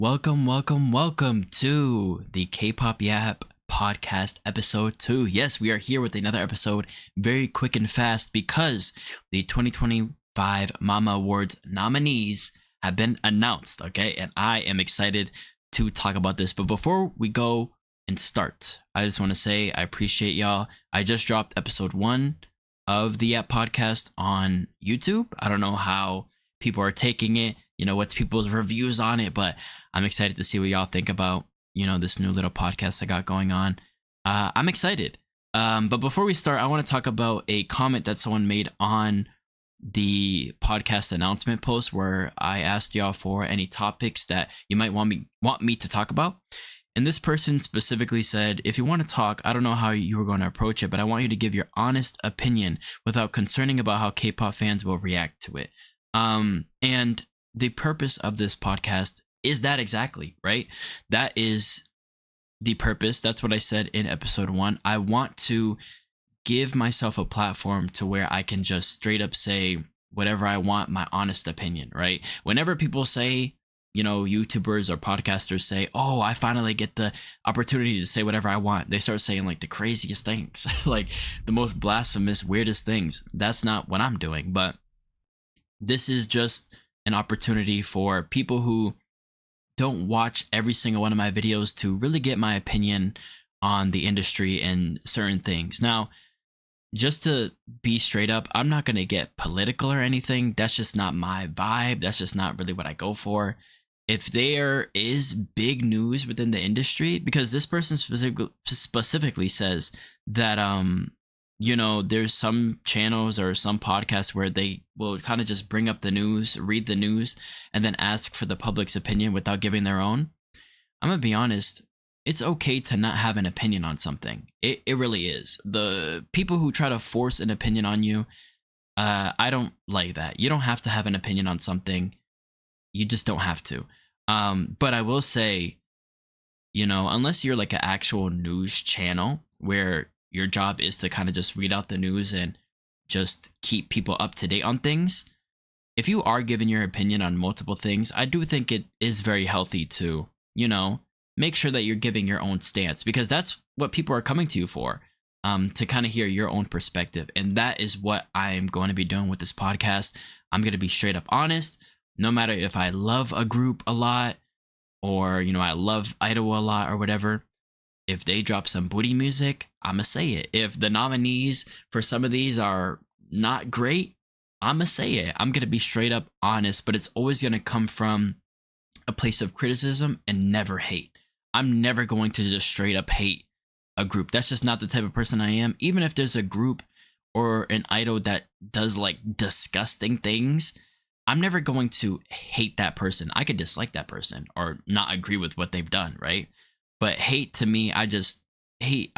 Welcome to the K-pop Yap podcast episode 2. Yes, we are here with another episode, very quick and fast, because the 2025 Mama Awards nominees have been announced, okay? And I am excited to talk about this. But before we go and start, I just want to say I appreciate y'all. I just dropped episode 1 of the Yap podcast on YouTube. I don't know how people are taking it, what's people's reviews on it, but I'm excited to see what y'all think about, this new little podcast I got going on. I'm excited. But before we start, I want to talk about a comment that someone made on the podcast announcement post where I asked y'all for any topics that you might want me to talk about. And this person specifically said, if you want to talk, I don't know how you were going to approach it, but I want you to give your honest opinion without concerning about how K-pop fans will react to it. And the purpose of this podcast is that exactly, right? That is the purpose. That's what I said in episode 1. I want to give myself a platform to where I can just straight up say whatever I want, my honest opinion, right? Whenever people say, YouTubers or podcasters say, oh, I finally get the opportunity to say whatever I want, they start saying like the craziest things, like the most blasphemous, weirdest things. That's not what I'm doing, but this is just an opportunity for people who don't watch every single one of my videos to really get my opinion on the industry and certain things. Now, just to be straight up, I'm not going to get political or anything. That's just not my vibe. That's just not really what I go for. If there is big news within the industry, because this person specifically says that, there's some channels or some podcasts where they will kind of just bring up the news, read the news, and then ask for the public's opinion without giving their own. I'm going to be honest. It's okay to not have an opinion on something. It really is. The people who try to force an opinion on you, I don't like that. You don't have to have an opinion on something. You just don't have to. But I will say, unless you're like an actual news channel where your job is to kind of just read out the news and just keep people up to date on things, if you are giving your opinion on multiple things, I do think it is very healthy to, make sure that you're giving your own stance, because that's what people are coming to you for, to kind of hear your own perspective. And that is what I'm going to be doing with this podcast. I'm going to be straight up honest, no matter if I love a group a lot or, I love Idol a lot or whatever. If they drop some booty music, I'ma say it. If the nominees for some of these are not great, I'ma say it. I'm gonna be straight up honest, but it's always gonna come from a place of criticism and never hate. I'm never going to just straight up hate a group. That's just not the type of person I am. Even if there's a group or an idol that does like disgusting things, I'm never going to hate that person. I could dislike that person or not agree with what they've done, right? But hate, to me, I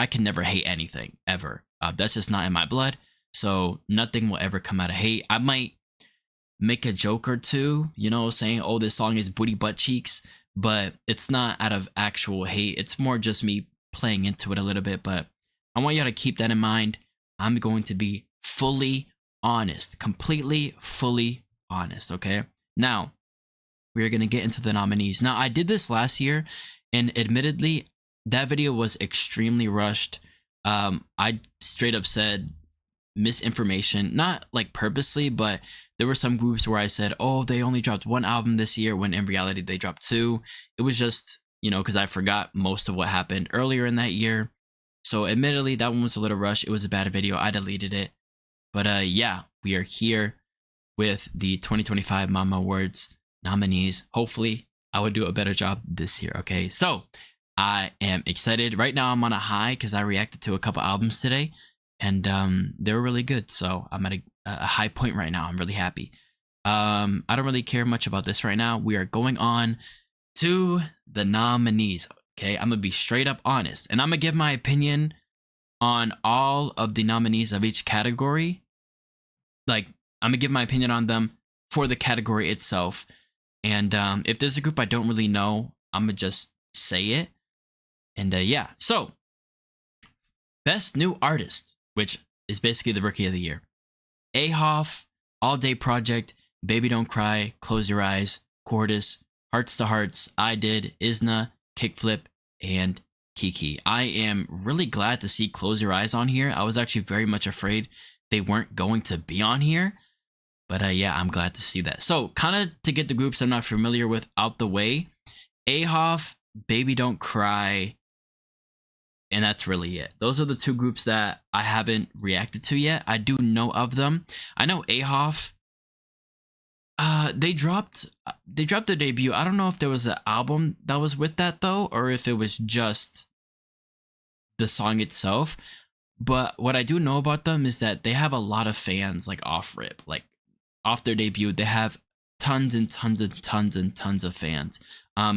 can never hate anything, ever. That's just not in my blood. So nothing will ever come out of hate. I might make a joke or two, saying, oh, this song is booty butt cheeks. But it's not out of actual hate. It's more just me playing into it a little bit. But I want y'all to keep that in mind. I'm going to be fully honest, completely, fully honest, okay? Now, we are going to get into the nominees. Now, I did this last year, and admittedly, that video was extremely rushed. I straight up said misinformation, not like purposely, but there were some groups where I said, oh, they only dropped 1 album this year, when in reality they dropped 2. It was just, because I forgot most of what happened earlier in that year. So admittedly, that one was a little rushed. It was a bad video. I deleted it. But yeah, we are here with the 2025 Mama Awards nominees. Hopefully, I would do a better job this year, okay? So, I am excited. Right now, I'm on a high because I reacted to a couple albums today, and they were really good. So, I'm at a high point right now. I'm really happy. I don't really care much about this right now. We are going on to the nominees, okay? I'm going to be straight up honest, and I'm going to give my opinion on all of the nominees of each category. Like, I'm going to give my opinion on them for the category itself. And if there's a group I don't really know, I'm going to just say it. And yeah, so Best New Artist, which is basically the Rookie of the Year. Ahoff, All Day Project, Baby Don't Cry, Close Your Eyes, Cordis, Hearts to Hearts, I Did, Isna, Kickflip, and Kiki. I am really glad to see Close Your Eyes on here. I was actually very much afraid they weren't going to be on here. But yeah, I'm glad to see that. So kind of to get the groups I'm not familiar with out the way, AHOF, Baby Don't Cry, and that's really it. Those are the two groups that I haven't reacted to yet. I do know of them. I know AHOF. They dropped their debut. I don't know if there was an album that was with that though, or if it was just the song itself. But what I do know about them is that they have a lot of fans, like off rip, like off their debut. They have tons and tons and tons and tons of fans.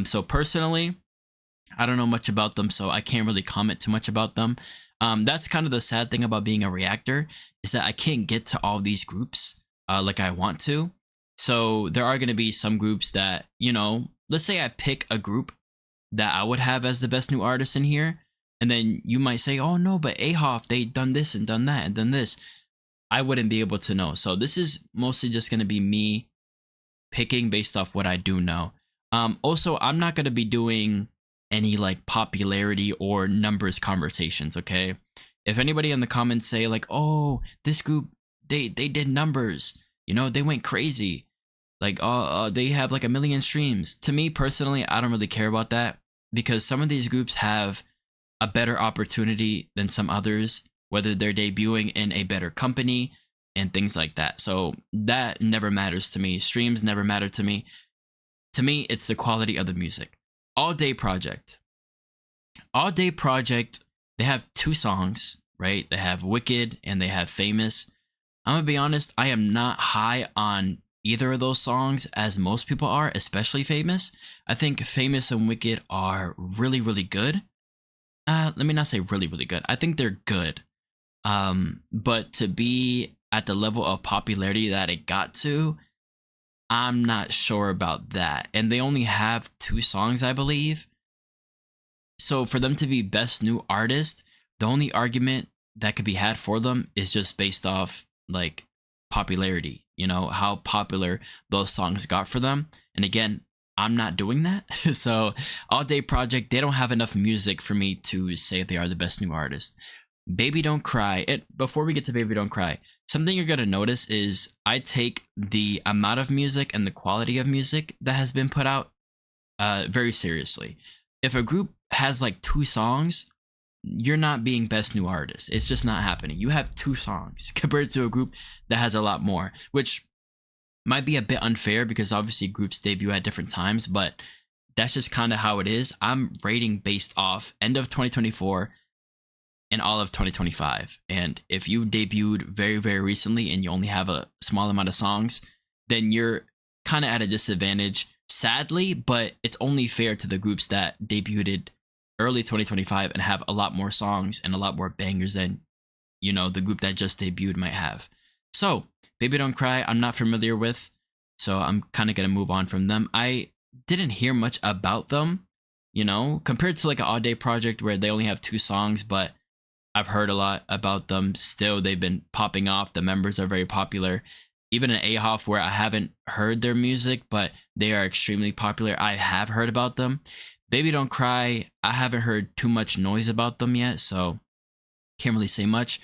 So personally, I don't know much about them, so I can't really comment too much about them. That's kind of the sad thing about being a reactor, is that I can't get to all these groups like I want to. So there are going to be some groups that, you know, let's say I pick a group that I would have as the best new artist in here, and then you might say, oh no, but AHOF, they done this and done that and done this. I wouldn't be able to know. So this is mostly just going to be me picking based off what I do know. Also, I'm not going to be doing any like popularity or numbers conversations, okay? If anybody in the comments say like, oh, this group, they did numbers, you know, they went crazy, like they have like 1 million streams. To me personally, I don't really care about that, because some of these groups have a better opportunity than some others, whether they're debuting in a better company and things like that. So that never matters to me. Streams never matter to me. To me, it's the quality of the music. All Day Project. All Day Project, they have 2 songs, right? They have Wicked and they have Famous. I'm gonna be honest, I am not high on either of those songs as most people are, especially Famous. I think Famous and Wicked are really, really good. Let me not say really, really good. I think they're good. But to be at the level of popularity that it got to, I'm not sure about that. And they only have 2 songs, I believe. So for them to be best new artist, the only argument that could be had for them is just based off like popularity, you know, how popular those songs got for them. And again, I'm not doing that. So All Day Project, they don't have enough music for me to say they are the best new artist. Baby Don't Cry. Before we get to Baby Don't Cry, something you're going to notice is I take the amount of music and the quality of music that has been put out very seriously. If a group has like 2 songs, you're not being best new artist. It's just not happening. You have 2 songs compared to a group that has a lot more, which might be a bit unfair because obviously groups debut at different times, but that's just kind of how it is. I'm rating based off end of 2024 and all of 2025. And if you debuted very, very recently and you only have a small amount of songs, then you're kind of at a disadvantage, sadly, but it's only fair to the groups that debuted early 2025 and have a lot more songs and a lot more bangers than, you know, the group that just debuted might have. So Baby Don't Cry, I'm not familiar with, so I'm kind of going to move on from them. I didn't hear much about them, you know, compared to like an All Day Project where they only have 2 songs, but I've heard a lot about them. Still, they've been popping off. The members are very popular. Even in AHOF, where I haven't heard their music, but they are extremely popular, I have heard about them. Baby Don't Cry, I haven't heard too much noise about them yet, so can't really say much.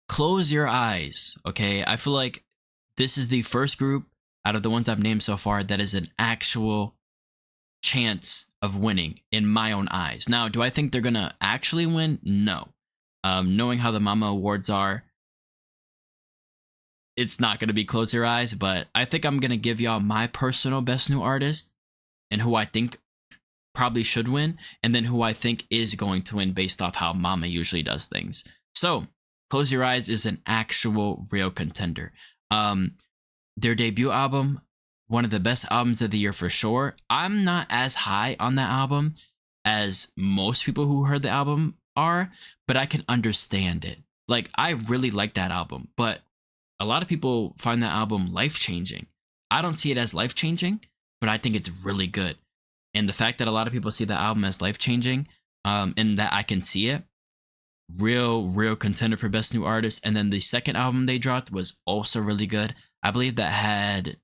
Close Your Eyes, okay? I feel like this is the first group out of the ones I've named so far that is an actual chance of winning in my own eyes. Now, do I think they're gonna actually win? No. Knowing how the Mama Awards are, it's not gonna be Close Your Eyes, but I think I'm gonna give y'all my personal best new artist and who I think probably should win, and then who I think is going to win based off how Mama usually does things. So Close Your Eyes is an actual real contender. Their debut album, one of the best albums of the year for sure. I'm not as high on that album as most people who heard the album are, but I can understand it. Like, I really like that album, but a lot of people find that album life-changing. I don't see it as life-changing, but I think it's really good. And the fact that a lot of people see the album as life-changing, and that I can see it, real contender for best new artist. And then the second album they dropped was also really good. I believe that had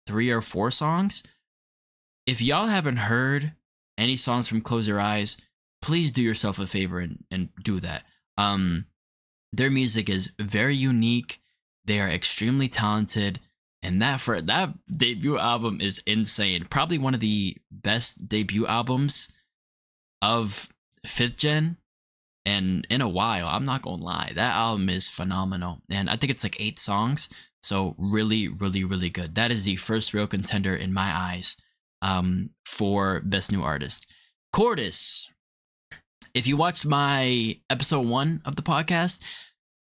3 or 4 songs. If y'all haven't heard any songs from Close Your Eyes, please do yourself a favor and do that. Um, their music is very unique. They are extremely talented, and that debut album is insane. Probably one of the best debut albums of fifth gen and in a while. I'm not gonna lie, that album is phenomenal, and I think it's like 8 songs, so really, really, really good. That is the first real contender in my eyes, for best new artist. Cordis. If you watched my episode 1 of the podcast,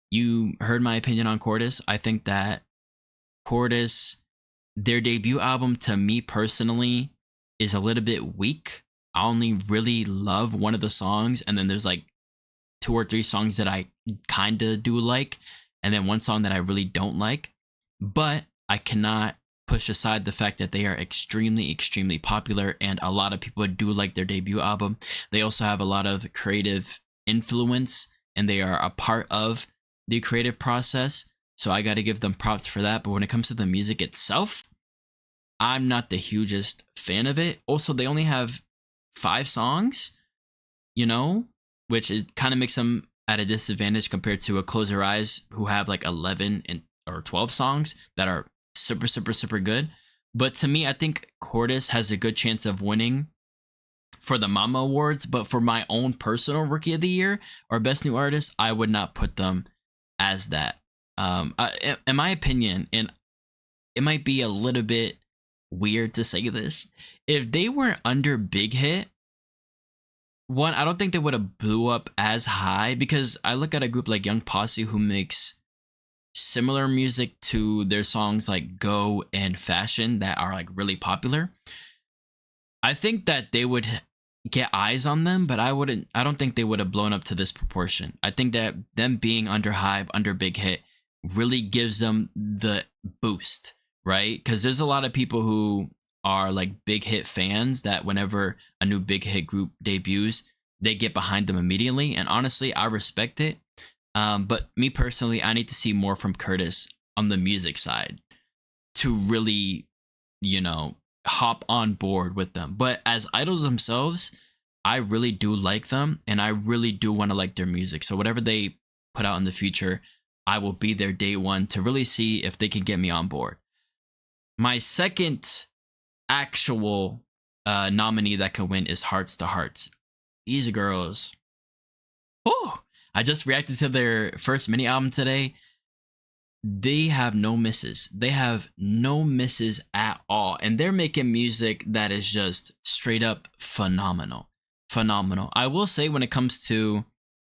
you heard my opinion on Cordis. I think that Cordis, their debut album, to me personally, is a little bit weak. I only really love one of the songs, and then there's like 2 or 3 songs that I kind of do like, and then one song that I really don't like. But I cannot push aside the fact that they are extremely, extremely popular, and a lot of people do like their debut album. They also have a lot of creative influence, and they are a part of the creative process. So I got to give them props for that. But when it comes to the music itself, I'm not the hugest fan of it. Also, they only have 5 songs, you know, which it kind of makes them at a disadvantage compared to a Close Your Eyes, who have like 11 or 12 songs that are super, super, super good. But to me, I think Cordis has a good chance of winning for the Mama Awards. But for my own personal Rookie of the Year or Best New Artist, I would not put them as that. In my opinion, and it might be a little bit weird to say this, if they weren't under Big Hit, one, I don't think they would have blew up as high, because I look at a group like Young Posse who makes similar music to their songs like Go and Fashion that are like really popular. I think that they would get eyes on them, but I don't think they would have blown up to this proportion. I think that them being under Hype, under Big Hit really gives them the boost, right? Because there's a lot of people who are like Big Hit fans that whenever a new Big Hit group debuts, they get behind them immediately. And honestly, I respect it. But me personally, I need to see more from Curtis on the music side to really, hop on board with them. But as idols themselves, I really do like them, and I really do want to like their music. So whatever they put out in the future, I will be there day one to really see if they can get me on board. My second actual nominee that can win is Hearts to Hearts. These girls. Oh, I just reacted to their first mini album today. They have no misses. They have no misses at all. And they're making music that is just straight up phenomenal. Phenomenal. I will say, when it comes to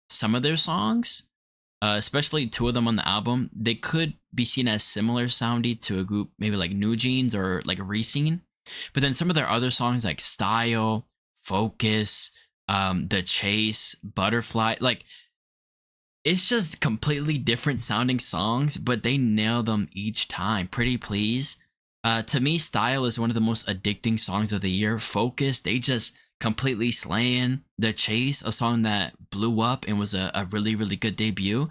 some of their songs, especially 2 of them on the album, they could be seen as similar soundy to a group maybe like New Jeans or like Reseen. But then some of their other songs like Style, Focus, The Chase, Butterfly, like, it's just completely different sounding songs, but they nail them each time. Pretty Please. To me, Style is one of the most addicting songs of the year. Focus, they just completely slaying. The Chase, a song that blew up and was a really, really good debut.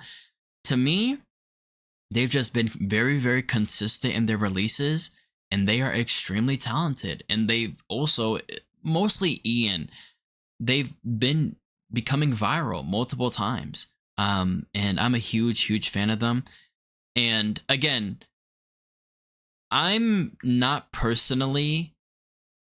To me, they've just been very, very consistent in their releases, and they are extremely talented. And they've also, mostly Ian, they've been becoming viral multiple times. And I'm a huge, huge fan of them. And again, I'm not personally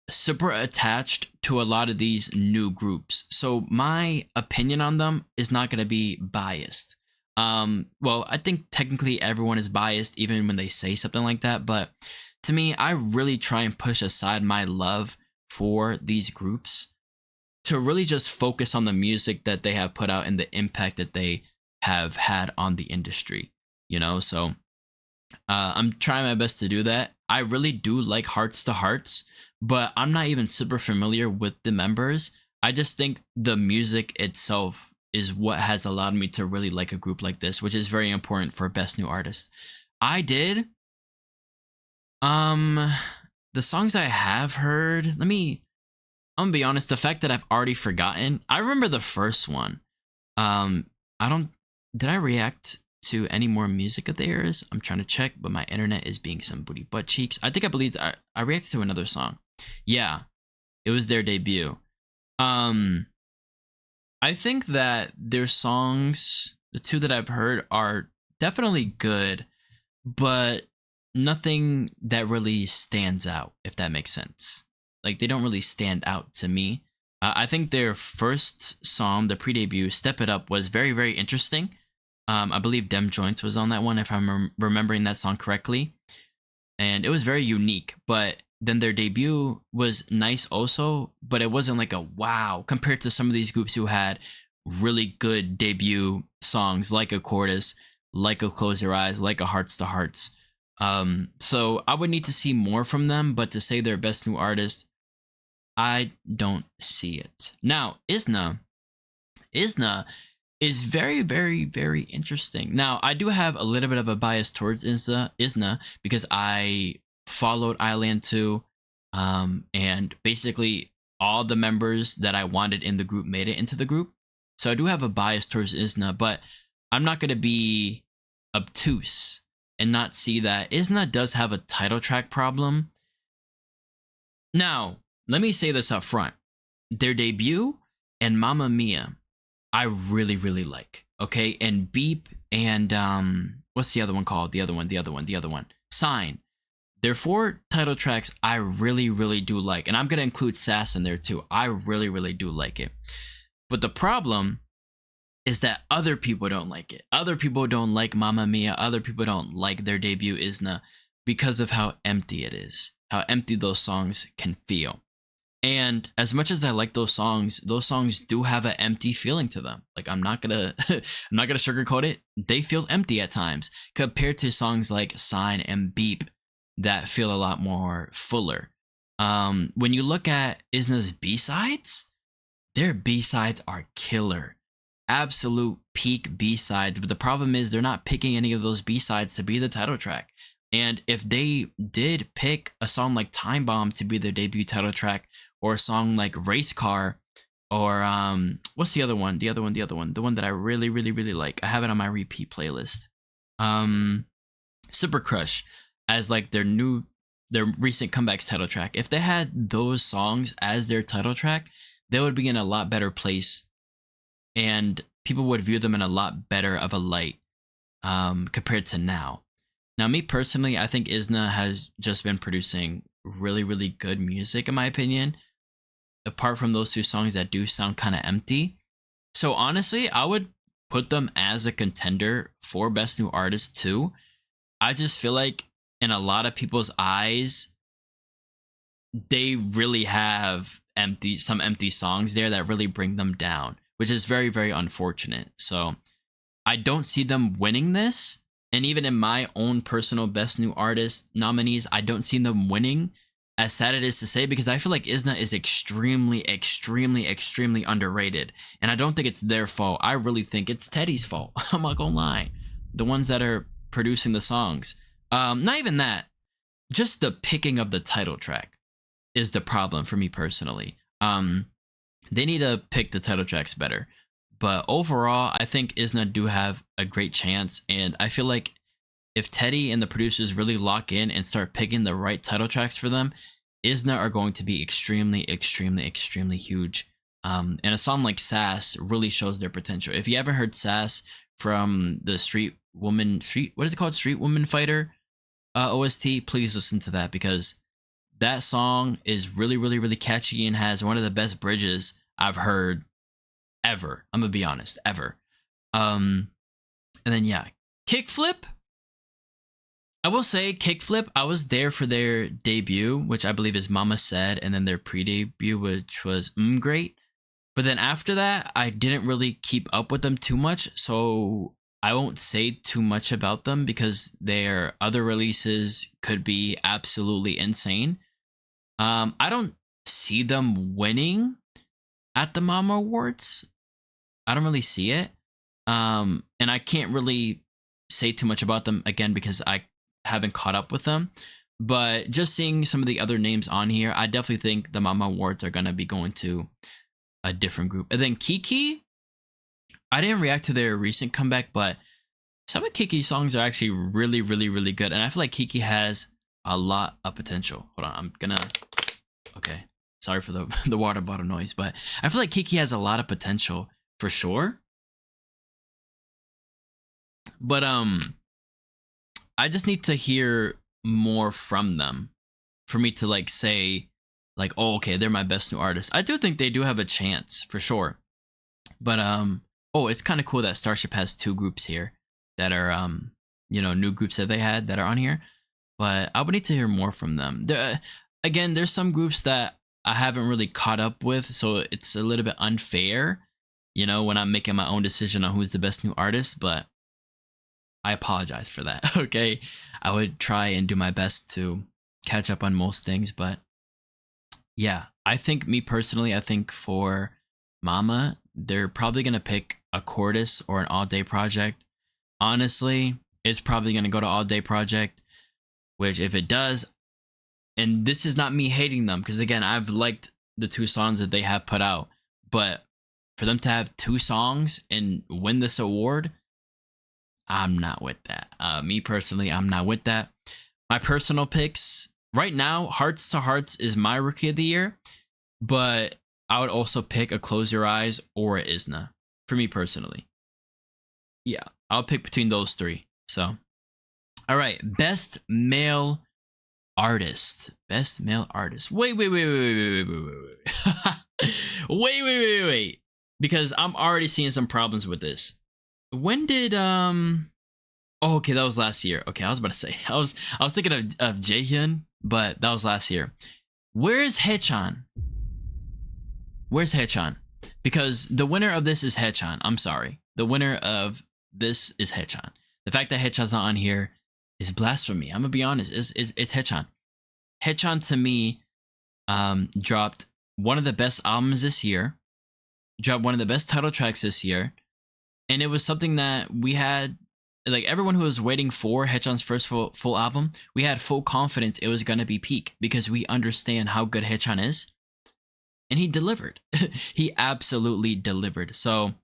super attached to a lot of these new groups, so my opinion on them is not going to be biased. Well, I think technically everyone is biased even when they say something like that, but to me, I really try and push aside my love for these groups to really just focus on the music that they have put out and the impact that they have had on the industry, so I'm trying my best to do that. I really do like Hearts to Hearts, but I'm not even super familiar with the members. I just think the music itself is what has allowed me to really like a group like this, which is very important for Best New Artist. I did the songs I have heard, I'm gonna be honest, the fact that I've already forgotten. I remember the first one. Did I react to any more music of theirs? I'm trying to check, but my internet is being some booty butt cheeks. I believe I reacted to another song. Yeah. It was their debut. Um, I think that their songs, the two that I've heard, are definitely good, but nothing that really stands out, if that makes sense. Like, they don't really stand out to me. I think their first song, the pre-debut, "Step It Up," was very, very interesting. I believe Dem Joints was on that one, if I'm remembering that song correctly, and it was very unique. But then their debut was nice also, but it wasn't like a wow compared to some of these groups who had really good debut songs, like a Chorus, like a Close Your Eyes, like a Hearts to Hearts. So I would need to see more from them, but to say they're best new artist, I don't see it. Now, Isna is very, very, very interesting. Now, I do have a little bit of a bias towards Isna because I followed Island 2, and basically all the members that I wanted in the group made it into the group. So I do have a bias towards Isna, but I'm not going to be obtuse and not see that Isna does have a title track problem. Now, let me say this up front. Their debut and Mamma Mia, I really, really like. Okay. And Beep and what's the other one called? The other one. Sign. Their 4 title tracks I really, really do like. And I'm gonna include Sass in there too. I really, really do like it. But the problem is that other people don't like it. Other people don't like Mamma Mia. Other people don't like their debut Isna because of how empty it is. How empty those songs can feel. And as much as I like those songs do have an empty feeling to them. Like, I'm not gonna I'm not gonna sugarcoat it. They feel empty at times compared to songs like Sign and Beep that feel a lot more fuller. When you look at Isna's B-sides, their B-sides are killer. Absolute peak B-sides. But the problem is they're not picking any of those B-sides to be the title track. And if they did pick a song like Time Bomb to be their debut title track, or a song like Race Car, or what's the other one? The one that I really, really, really like. I have it on my repeat playlist. Super Crush, as like their recent comebacks title track. If they had those songs as their title track, they would be in a lot better place, and people would view them in a lot better of a light compared to now. Now, me personally, I think Isna has just been producing really, really good music, in my opinion, apart from those 2 songs that do sound kind of empty. So honestly, I would put them as a contender for Best New Artist too. I just feel like in a lot of people's eyes, they really have some empty songs there that really bring them down, which is very, very unfortunate. So I don't see them winning this. And even in my own personal Best New Artist nominees, I don't see them winning, as sad it is to say, because I feel like Isna is extremely, extremely, extremely underrated. And I don't think it's their fault. I really think it's Teddy's fault. I'm not gonna lie. The ones that are producing the songs. Not even that. Just the picking of the title track is the problem for me personally. They need to pick the title tracks better. But overall, I think Isna do have a great chance. And I feel like if Teddy and the producers really lock in and start picking the right title tracks for them, Isna are going to be extremely, extremely, extremely huge. And a song like Sass really shows their potential. If you haven't heard Sass from the what is it called? Street Woman Fighter OST, please listen to that, because that song is really, really, really catchy and has one of the best bridges I've heard ever. I'm gonna be honest, ever. And then yeah, Kickflip. I will say Kickflip, I was there for their debut, which I believe is Mama Said, and then their pre-debut, which was Great. But then after that, I didn't really keep up with them too much, so I won't say too much about them because their other releases could be absolutely insane. I don't see them winning at the Mama Awards. I don't really see it. And I can't really say too much about them again because I haven't caught up with them. But just seeing some of the other names on here, I definitely think the Mama Awards are going to be going to a different group. And then Kiki, I didn't react to their recent comeback, but some of Kiki's songs are actually really, really, really good. And I feel like Kiki has a lot of potential. Hold on, okay. Sorry for the the water bottle noise, but I feel like Kiki has a lot of potential for sure. But I just need to hear more from them for me to like say like, oh, okay, they're my best new artist. I do think they do have a chance for sure. But oh, it's kind of cool that Starship has two groups here that are you know, new groups that they had that are on here. But I would need to hear more from them. There, again, there's some groups that I haven't really caught up with, so it's a little bit unfair, you know, when I'm making my own decision on who's the best new artist. But I apologize for that. Okay, I would try and do my best to catch up on most things, but yeah, I think me personally, I think for Mama, they're probably gonna pick a Cordis or an all day project. Honestly, it's probably gonna go to all day project, which if it does, and this is not me hating them, because again, I've liked the two songs that they have put out, but for them to have two songs and win this award, I'm not with that. Me personally, I'm not with that. My personal picks right now, Hearts to Hearts is my rookie of the year, but I would also pick a Close Your Eyes or a Isna for me personally. Yeah, I'll pick between those three. So, all right, best male artist. Best male artist. Wait. Because I'm already seeing some problems with this. When did Oh, okay, that was last year. Okay, I was about to say. I was thinking of Jaehyun, but that was last year. Where is Haechan? Where's Haechan? Because the winner of this is Haechan. I'm sorry. The winner of this is Haechan. The fact that Haechan's not on here is blasphemy. I'm gonna be honest. It's Haechan. Haechan to me dropped one of the best albums this year. Dropped one of the best title tracks this year. And it was something that we had, like everyone who was waiting for Haechan's first full album, we had full confidence it was gonna be peak because we understand how good Haechan is. And he delivered. He absolutely delivered. So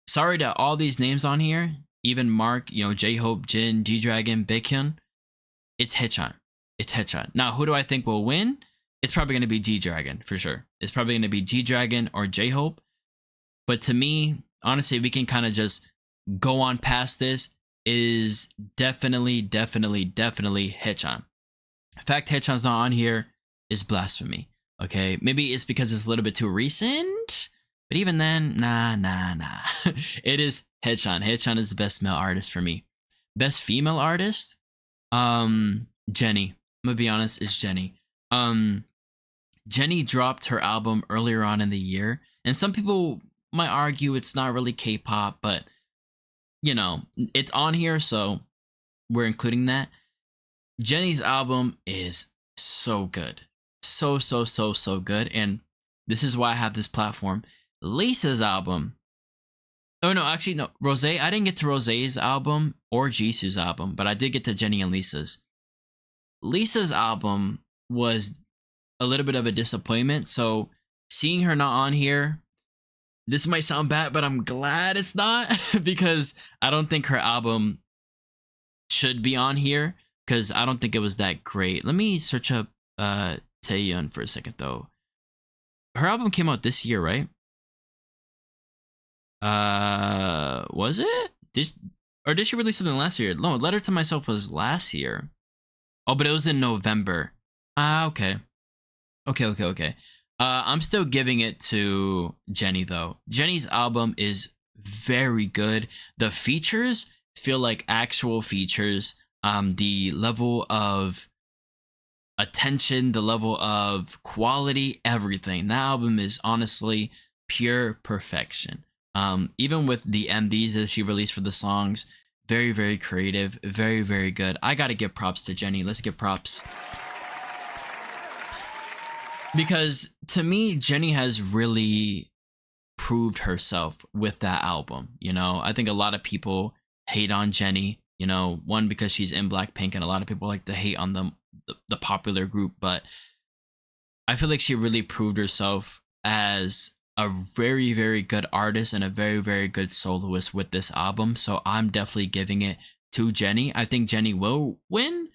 sorry to all these names on here, even Mark, you know, J-Hope, Jin, G-Dragon, Baekhyun. It's Haechan. It's Haechan. Now, who do I think will win? It's probably going to be G-Dragon for sure. It's probably going to be G-Dragon or J-Hope. But to me, honestly, we can kind of just go on past this. Is definitely Haechan. The fact Haechan's not on here is blasphemy. Okay, maybe it's because it's a little bit too recent, but even then, nah. It is Haechan. Haechan is the best male artist for me. Best female artist, Jennie. I'm gonna be honest, it's Jennie. Jennie dropped her album earlier on in the year, and some people might argue it's not really K-pop, but you know, it's on here, so we're including that. Jennie's album is so good. So good. And this is why I have this platform. Lisa's album. Oh no, actually no. Rose. I didn't get to Rose's album or Jisoo's album, but I did get to Jennie and Lisa's. Lisa's album was a little bit of a disappointment. So seeing her not on here, this might sound bad, but I'm glad it's not because I don't think her album should be on here because I don't think it was that great. Let me search up Taeyeon for a second though. Her album came out this year, right? Was it? Did she release something last year? No, Letter to Myself was last year. Oh, but it was in November. Okay. Okay. I'm still giving it to Jennie though. Jennie's album is very good. The features feel like actual features. The level of attention, the level of quality, everything. That album is honestly pure perfection. Even with the MVs that she released for the songs, very creative, very good. I gotta give props to Jennie. Let's give props. Because to me, Jennie has really proved herself with that album. You know, I think a lot of people hate on Jennie, you know, one because she's in Blackpink and a lot of people like to hate on the popular group, but I feel like she really proved herself as a very good artist and a very good soloist with this album. So I'm definitely giving it to Jennie. I think Jennie will win.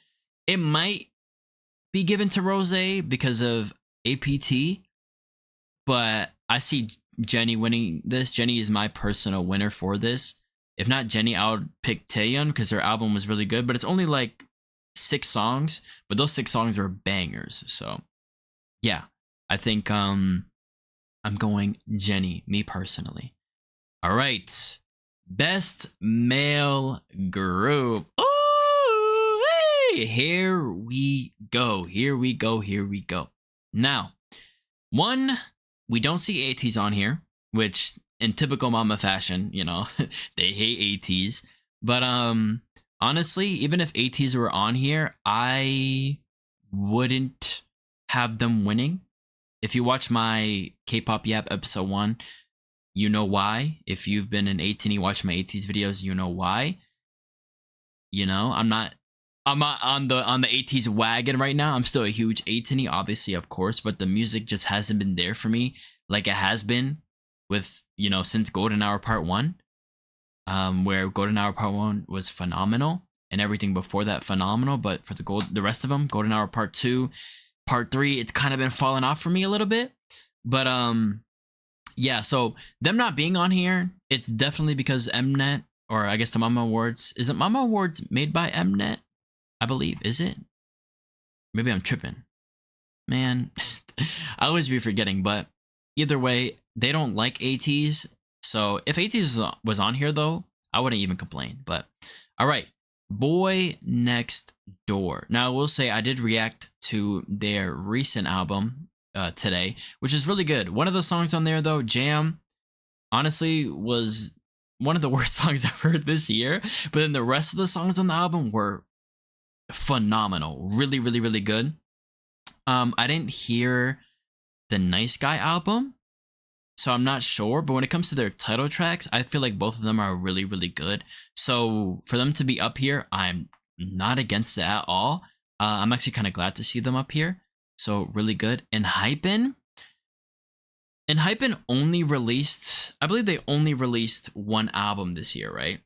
It might be given to Rose because of APT, but I see Jenny winning this. Jenny is my personal winner for this. If not Jenny, I would pick Taeyeon because her album was really good, but it's only like 6 songs, but those 6 songs were bangers. So yeah, I think I'm going Jenny, me personally. All right, best male group. Oh, hey, here we go. Here we go. Here we go. Now, one, we don't see ATs on here, which in typical mama fashion, you know, they hate ATs. But honestly, even if ATs were on here, I wouldn't have them winning. If you watch my K-pop Yap episode 1, you know why. If you've been an AT and you watch my ATs videos, you know why. You know, I'm not on the ATs wagon right now. I'm still a huge AT, obviously, of course, but the music just hasn't been there for me like it has been with, you know, since Golden Hour Part 1. Where Golden Hour Part 1 was phenomenal and everything before that phenomenal, but for the rest of them, Golden Hour Part 2, Part 3, it's kind of been falling off for me a little bit. But yeah, so them not being on here, it's definitely because Mnet, or I guess the Mama Awards, is it Mama Awards made by Mnet? I believe, is it? Maybe I'm tripping. Man, I always be forgetting, but either way, they don't like ATs. So if ATs was on here though, I wouldn't even complain. But all right, Boy Next Door. Now I will say I did react to their recent album today, which is really good. One of the songs on there though, Jam, honestly was one of the worst songs I've heard this year. But then the rest of the songs on the album were phenomenal, really, really, really good. I didn't hear the Nice Guy album, so I'm not sure, but when it comes to their title tracks, I feel like both of them are really, really good. So for them to be up here, I'm not against it at all. I'm actually kind of glad to see them up here. So really good. And Hypen only released, I believe they only released one album this year, right?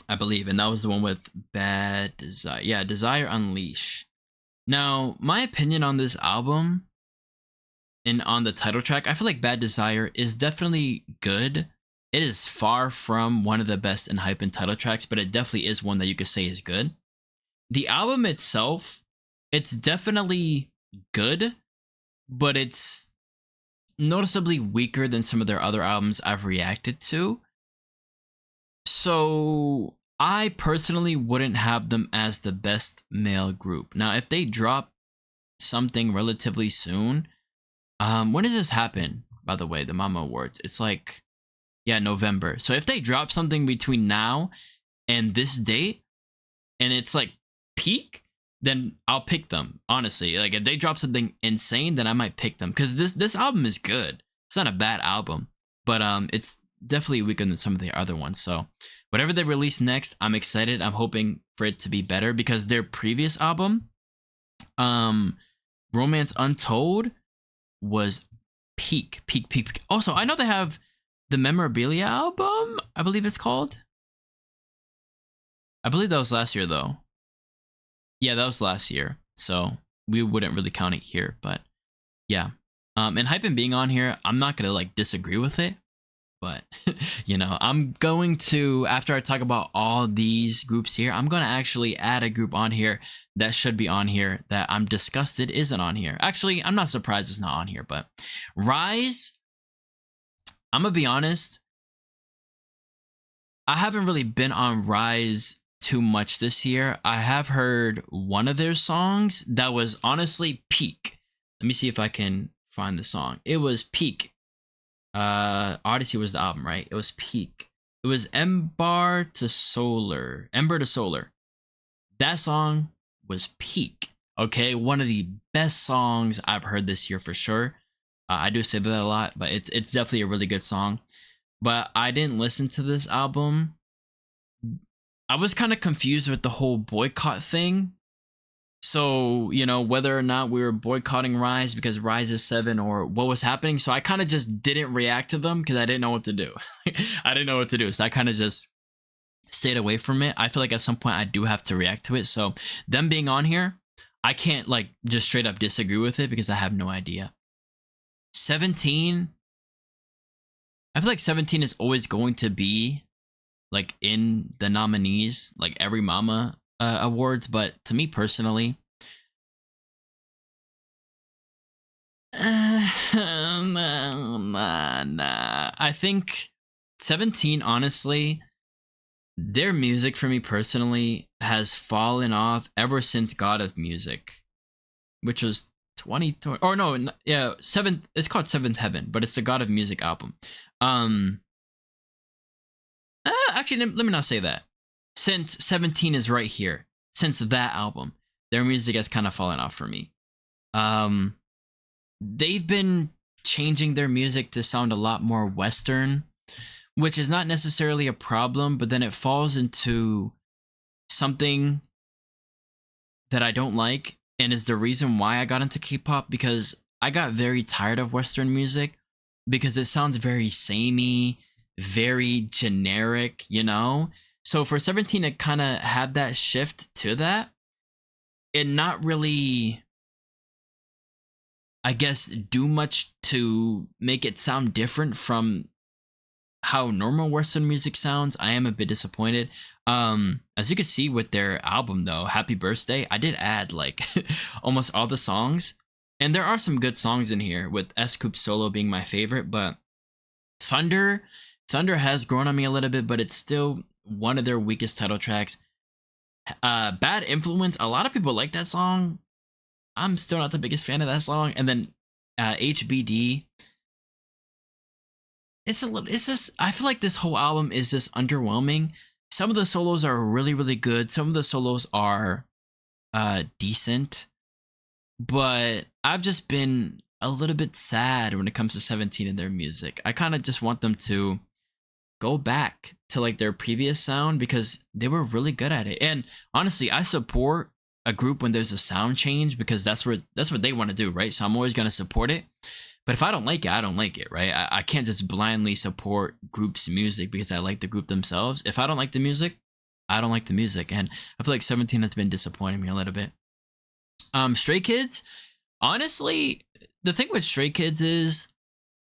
I believe, and that was the one with Bad Desire. Yeah, Desire Unleash. Now, my opinion on this album and on the title track, I feel like Bad Desire is definitely good. It is far from one of the best in Hypen title tracks, but it definitely is one that you could say is good. The album itself, it's definitely good, but it's noticeably weaker than some of their other albums I've reacted to. So I personally wouldn't have them as the best male group. Now, if they drop something relatively soon, when does this happen, by the way, the Mama Awards? It's like, yeah, November. So if they drop something between now and this date, and it's like peak, then I'll pick them, honestly. Like, if they drop something insane, then I might pick them. Because this album is good. It's not a bad album. But it's definitely weaker than some of the other ones. So whatever they release next, I'm excited. I'm hoping for it to be better. Because their previous album, Romance Untold, was peak. Also, I know they have the Memorabilia album, I believe it's called. I believe that was last year, though. Yeah, that was last year. So we wouldn't really count it here, but yeah. And Hypen being on here, I'm not gonna like disagree with it, but you know, I'm going to, after I talk about all these groups here, I'm gonna actually add a group on here that should be on here that I'm disgusted isn't on here. Actually, I'm not surprised it's not on here, but Rise, I'm gonna be honest, I haven't really been on Rise too much this year. I have heard one of their songs that was honestly peak. Let me see if I can find the song. It was peak. Odyssey was the album, right? It was peak. It was Ember to Solar. That song was peak. Okay, one of the best songs I've heard this year for sure. I do say that a lot, but it's definitely a really good song. But I didn't listen to this album. I was kind of confused with the whole boycott thing. So, you know, whether or not we were boycotting Rise because Rise is 7 or what was happening. So I kind of just didn't react to them because I didn't know what to do. I didn't know what to do. So I kind of just stayed away from it. I feel like at some point I do have to react to it. So them being on here, I can't like just straight up disagree with it because I have no idea. 17, I feel like 17 is always going to be like in the nominees, like every Mama awards. But to me personally, nah. I think 17, honestly, their music for me personally has fallen off ever since God of Music, which was 2020. Or no, yeah, seventh. It's called Seventh Heaven, but it's the God of Music album. Um, actually, let me not say that. Since 17 is right here, since that album, their music has kind of fallen off for me. Um, they've been changing their music to sound a lot more Western, which is not necessarily a problem, but then it falls into something that I don't like, and is the reason why I got into K-pop, because I got very tired of Western music because it sounds very samey, very generic, you know? So for 17 to kind of have that shift to that and not really, I guess, do much to make it sound different from how normal Western music sounds, I am a bit disappointed. As you can see with their album though, Happy Birthday, I did add like almost all the songs. And there are some good songs in here, with S Coop Solo being my favorite, but Thunder, Thunder has grown on me a little bit, but it's still one of their weakest title tracks. Bad Influence, a lot of people like that song. I'm still not the biggest fan of that song. And then HBD, it's just, I feel like this whole album is just underwhelming. Some of the solos are really, really good. Some of the solos are decent, but I've just been a little bit sad when it comes to 17 and their music. I kind of just want them to go back to like their previous sound because they were really good at it. And honestly, I support a group when there's a sound change because that's what they want to do, right? So I'm always going to support it. But if I don't like it, I don't like it, right? I can't just blindly support groups' music because I like the group themselves. If I don't like the music, I don't like the music. And I feel like 17 has been disappointing me a little bit. Stray Kids, honestly, the thing with Stray Kids is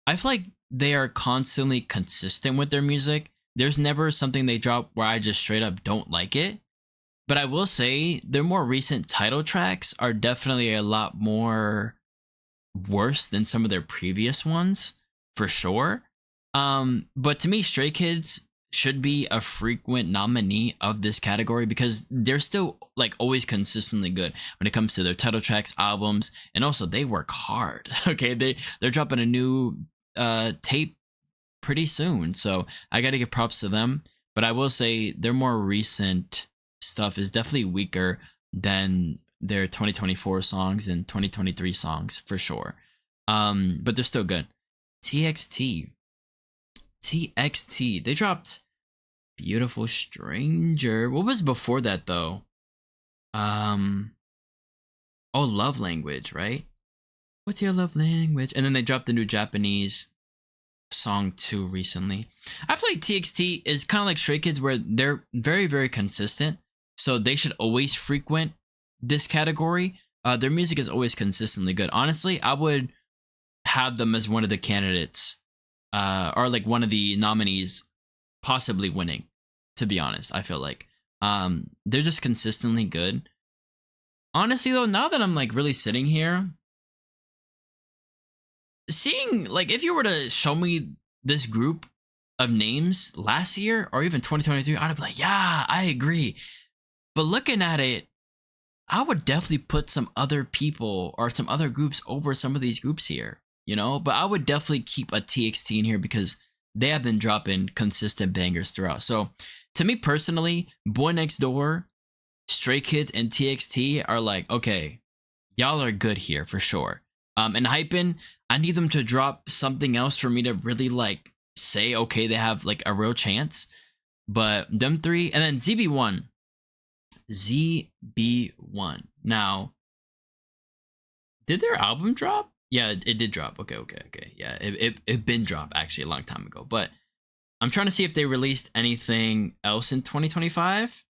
I feel like they are constantly consistent with their music. There's never something they drop where I just straight up don't like it. But I will say their more recent title tracks are definitely a lot more worse than some of their previous ones, for sure. But to me, Stray Kids should be a frequent nominee of this category because they're still like always consistently good when it comes to their title tracks, albums, and also they work hard. Okay, they're dropping a new tape pretty soon, so I got to give props to them. But I will say their more recent stuff is definitely weaker than their 2024 songs and 2023 songs for sure. But they're still good. TXT. TXT. They dropped Beautiful Stranger. What was before that though? Oh, Love Language, right? What's your love language? And then they dropped the new Japanese song too recently. I feel like TXT is kind of like Stray Kids where they're very, very consistent. So they should always frequent this category. Their music is always consistently good. Honestly, I would have them as one of the candidates, or like one of the nominees, possibly winning. To be honest, I feel like they're just consistently good. Honestly, though, now that I'm like really sitting here, seeing like if you were to show me this group of names last year or even 2023, I'd be like, yeah, I agree. But looking at it, I would definitely put some other people or some other groups over some of these groups here, you know? But I would definitely keep a TXT in here because they have been dropping consistent bangers throughout. So to me personally, Boy Next Door, Stray Kids, and TXT are like, okay, y'all are good here for sure. And Hypen, I need them to drop something else for me to really like say, okay, they have like a real chance. But them three, and then ZB1. ZB1. Now, did their album drop? Yeah, it did drop. Okay. Yeah, it been dropped actually a long time ago. But I'm trying to see if they released anything else in 2025.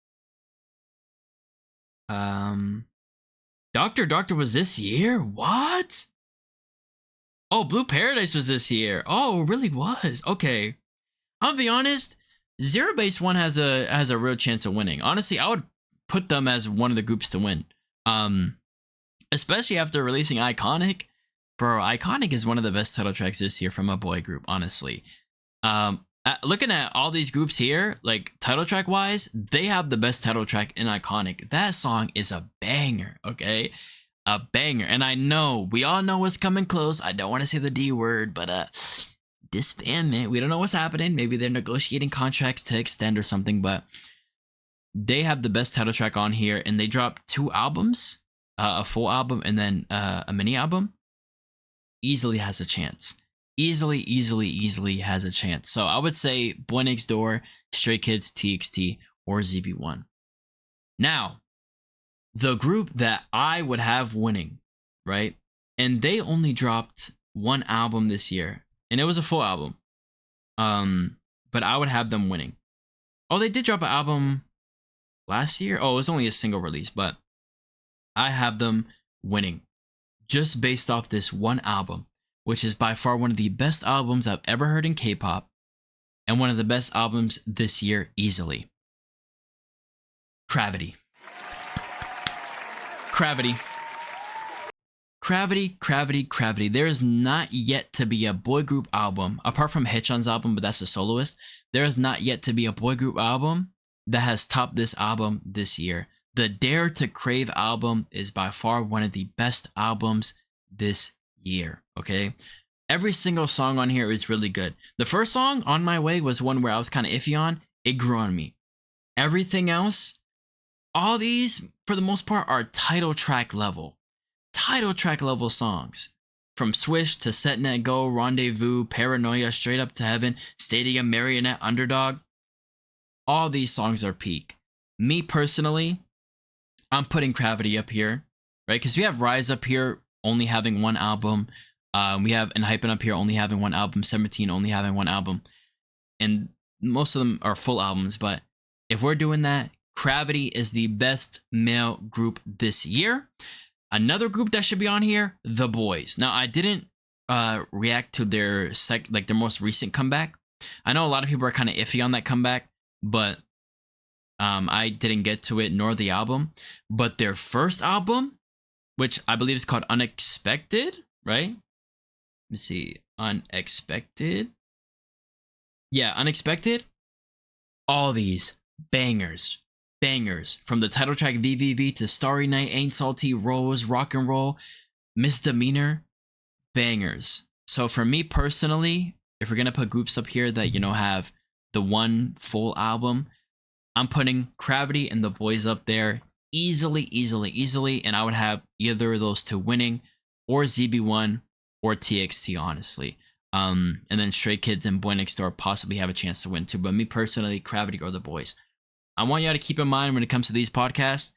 Doctor was this year? What? Oh, Blue Paradise was this year. Oh, it really was. Okay. I'll be honest, Zero Base One has a real chance of winning. Honestly, I would put them as one of the groups to win. Especially after releasing Iconic. Bro, Iconic is one of the best title tracks this year from a boy group, honestly. Looking at all these groups here, like title track wise, they have the best title track in Iconic. That song is a banger, okay? A banger. And I know, we all know what's coming close. I don't want to say the D word, but disbandment. We don't know what's happening. Maybe they're negotiating contracts to extend or something, but they have the best title track on here, and they dropped 2 albums, a full album and then a mini album. Easily has a chance. Easily has a chance. So I would say Boy Next Door, Stray Kids, TXT, or ZB1. Now, the group that I would have winning, right? And they only dropped 1 album this year, and it was a full album. But I would have them winning. Oh, they did drop an album last year. Oh, it was only a single release, but I have them winning just based off this 1 album, which is by far one of the best albums I've ever heard in K-pop, and one of the best albums this year easily. Gravity. There is not yet to be a boy group album, apart from Haechan's album, but that's a soloist. There is not yet to be a boy group album that has topped this album this year. The Dare to Crave album is by far one of the best albums this year, okay? Every single song on here is really good. The first song, On My Way, was one where I was kind of iffy on. It grew on me. Everything else, all these, for the most part, are title track level songs. From Swish to Set Net Go, Rendezvous, Paranoia, Straight Up to Heaven, Stadium, Marionette, Underdog. All these songs are peak. Me personally, I'm putting Gravity up here, right? Because we have Rise up here only having 1 album. We have Hypen up here only having 1 album. 17 only having 1 album. And most of them are full albums. But if we're doing that, Gravity is the best male group this year. Another group that should be on here, The Boys. Now, I didn't react to their their most recent comeback. I know a lot of people are kind of iffy on that comeback, but I didn't get to it, nor the album. But their first album, which I believe is called Unexpected, right? Let me see. Unexpected. Yeah, Unexpected. All these bangers. From the title track VVV to Starry Night, Ain't Salty, Rose, Rock and Roll, Misdemeanor. Bangers. So for me personally, if we're going to put groups up here that, have the 1 full album, I'm putting Gravity and The Boys up there easily. And I would have either of those 2 winning, or ZB1 or TXT, honestly. And then Stray Kids and Boy Next Door possibly have a chance to win too. But me personally, Gravity or The Boys. I want y'all to keep in mind when it comes to these podcasts,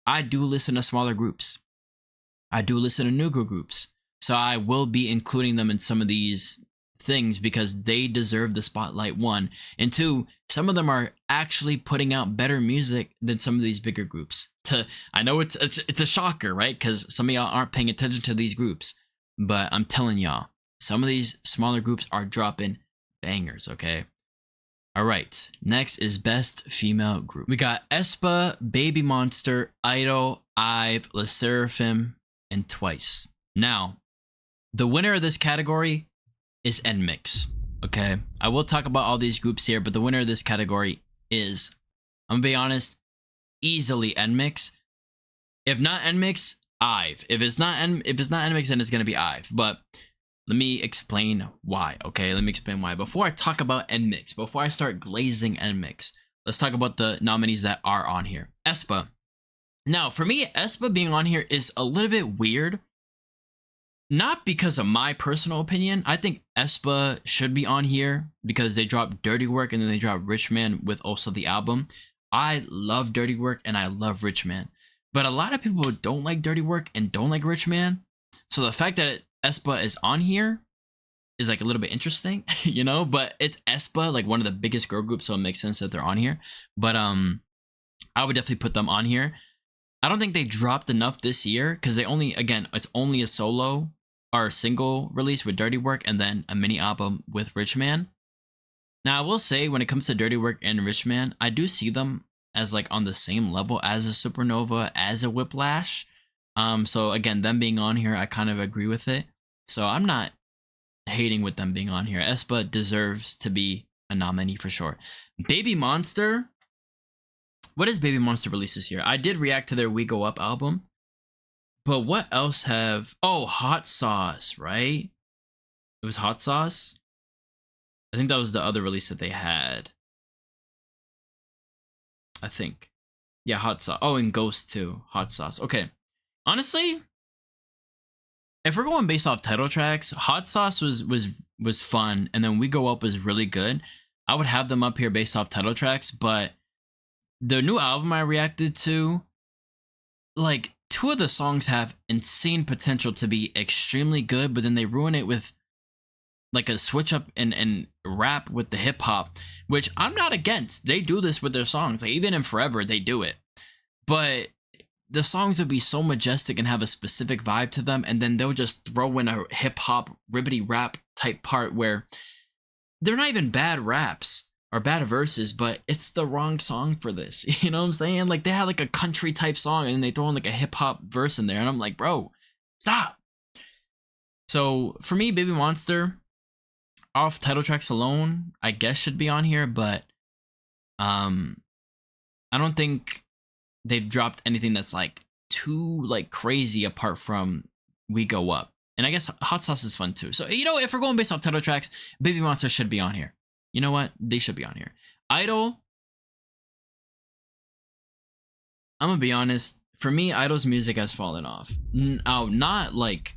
I do listen to smaller groups. I do listen to new groups. So I will be including them in some of these things because they deserve the spotlight, 1. And 2, some of them are actually putting out better music than some of these bigger groups. I know it's a shocker, right? Because some of y'all aren't paying attention to these groups. But I'm telling y'all, some of these smaller groups are dropping bangers, okay? All right, next is Best Female Group. We got aespa, Baby Monster, Idol, IVE, LE SSERAFIM, and Twice. Now, the winner of this category is NMIXX, okay? I will talk about all these groups here, but the winner of this category is, I'm gonna be honest, easily NMIXX. If not NMIXX, IVE. If it's not NMIXX, then it's gonna be IVE. But let me explain why, okay? Let me explain why. Before I talk about NMIXX, before I start glazing NMIXX, let's talk about the nominees that are on here. aespa. Now, for me, aespa being on here is a little bit weird. Not because of my personal opinion. I think aespa should be on here because they dropped Dirty Work and then they dropped Rich Man with also the album. I love Dirty Work and I love Rich Man. But a lot of people don't like Dirty Work and don't like Rich Man. So the fact that aespa is on here is like a little bit interesting, but it's aespa, like one of the biggest girl groups, so it makes sense that they're on here. But I would definitely put them on here. I don't think they dropped enough this year because it's only a solo are single release with Dirty Work and then a mini album with Rich Man. Now, I will say when it comes to Dirty Work and Rich Man, I do see them as like on the same level as a Supernova, as a Whiplash. So again, them being on here, I kind of agree with it. So I'm not hating with them being on here. aespa deserves to be a nominee for sure. Baby Monster. What is Baby Monster releases here? I did react to their We Go Up album. But what else have... Oh, Hot Sauce, right? It was Hot Sauce? I think that was the other release that they had. I think. Yeah, Hot Sauce. Oh, and Ghost too. Hot Sauce. Okay. Honestly, if we're going based off title tracks, Hot Sauce was fun, and then We Go Up was really good. I would have them up here based off title tracks, but the new album I reacted to, like, 2 of the songs have insane potential to be extremely good, but then they ruin it with like a switch up and rap with the hip hop, which I'm not against. They do this with their songs. Like even in Forever, they do it. But the songs would be so majestic and have a specific vibe to them, and then they'll just throw in a hip hop ribbity rap type part where they're not even bad raps or bad verses, but it's the wrong song for this. You know what I'm saying? Like they had like a country type song and they throw in like a hip hop verse in there, and I'm like, bro, stop. So for me, Baby Monster, off title tracks alone, I guess should be on here, but I don't think they've dropped anything that's like too like crazy apart from We Go Up. And I guess Hot Sauce is fun too. So, you know, if we're going based off title tracks, Baby Monster should be on here. You know what? They should be on here. Idol, I'm gonna be honest, for me, Idol's music has fallen off. Oh, not like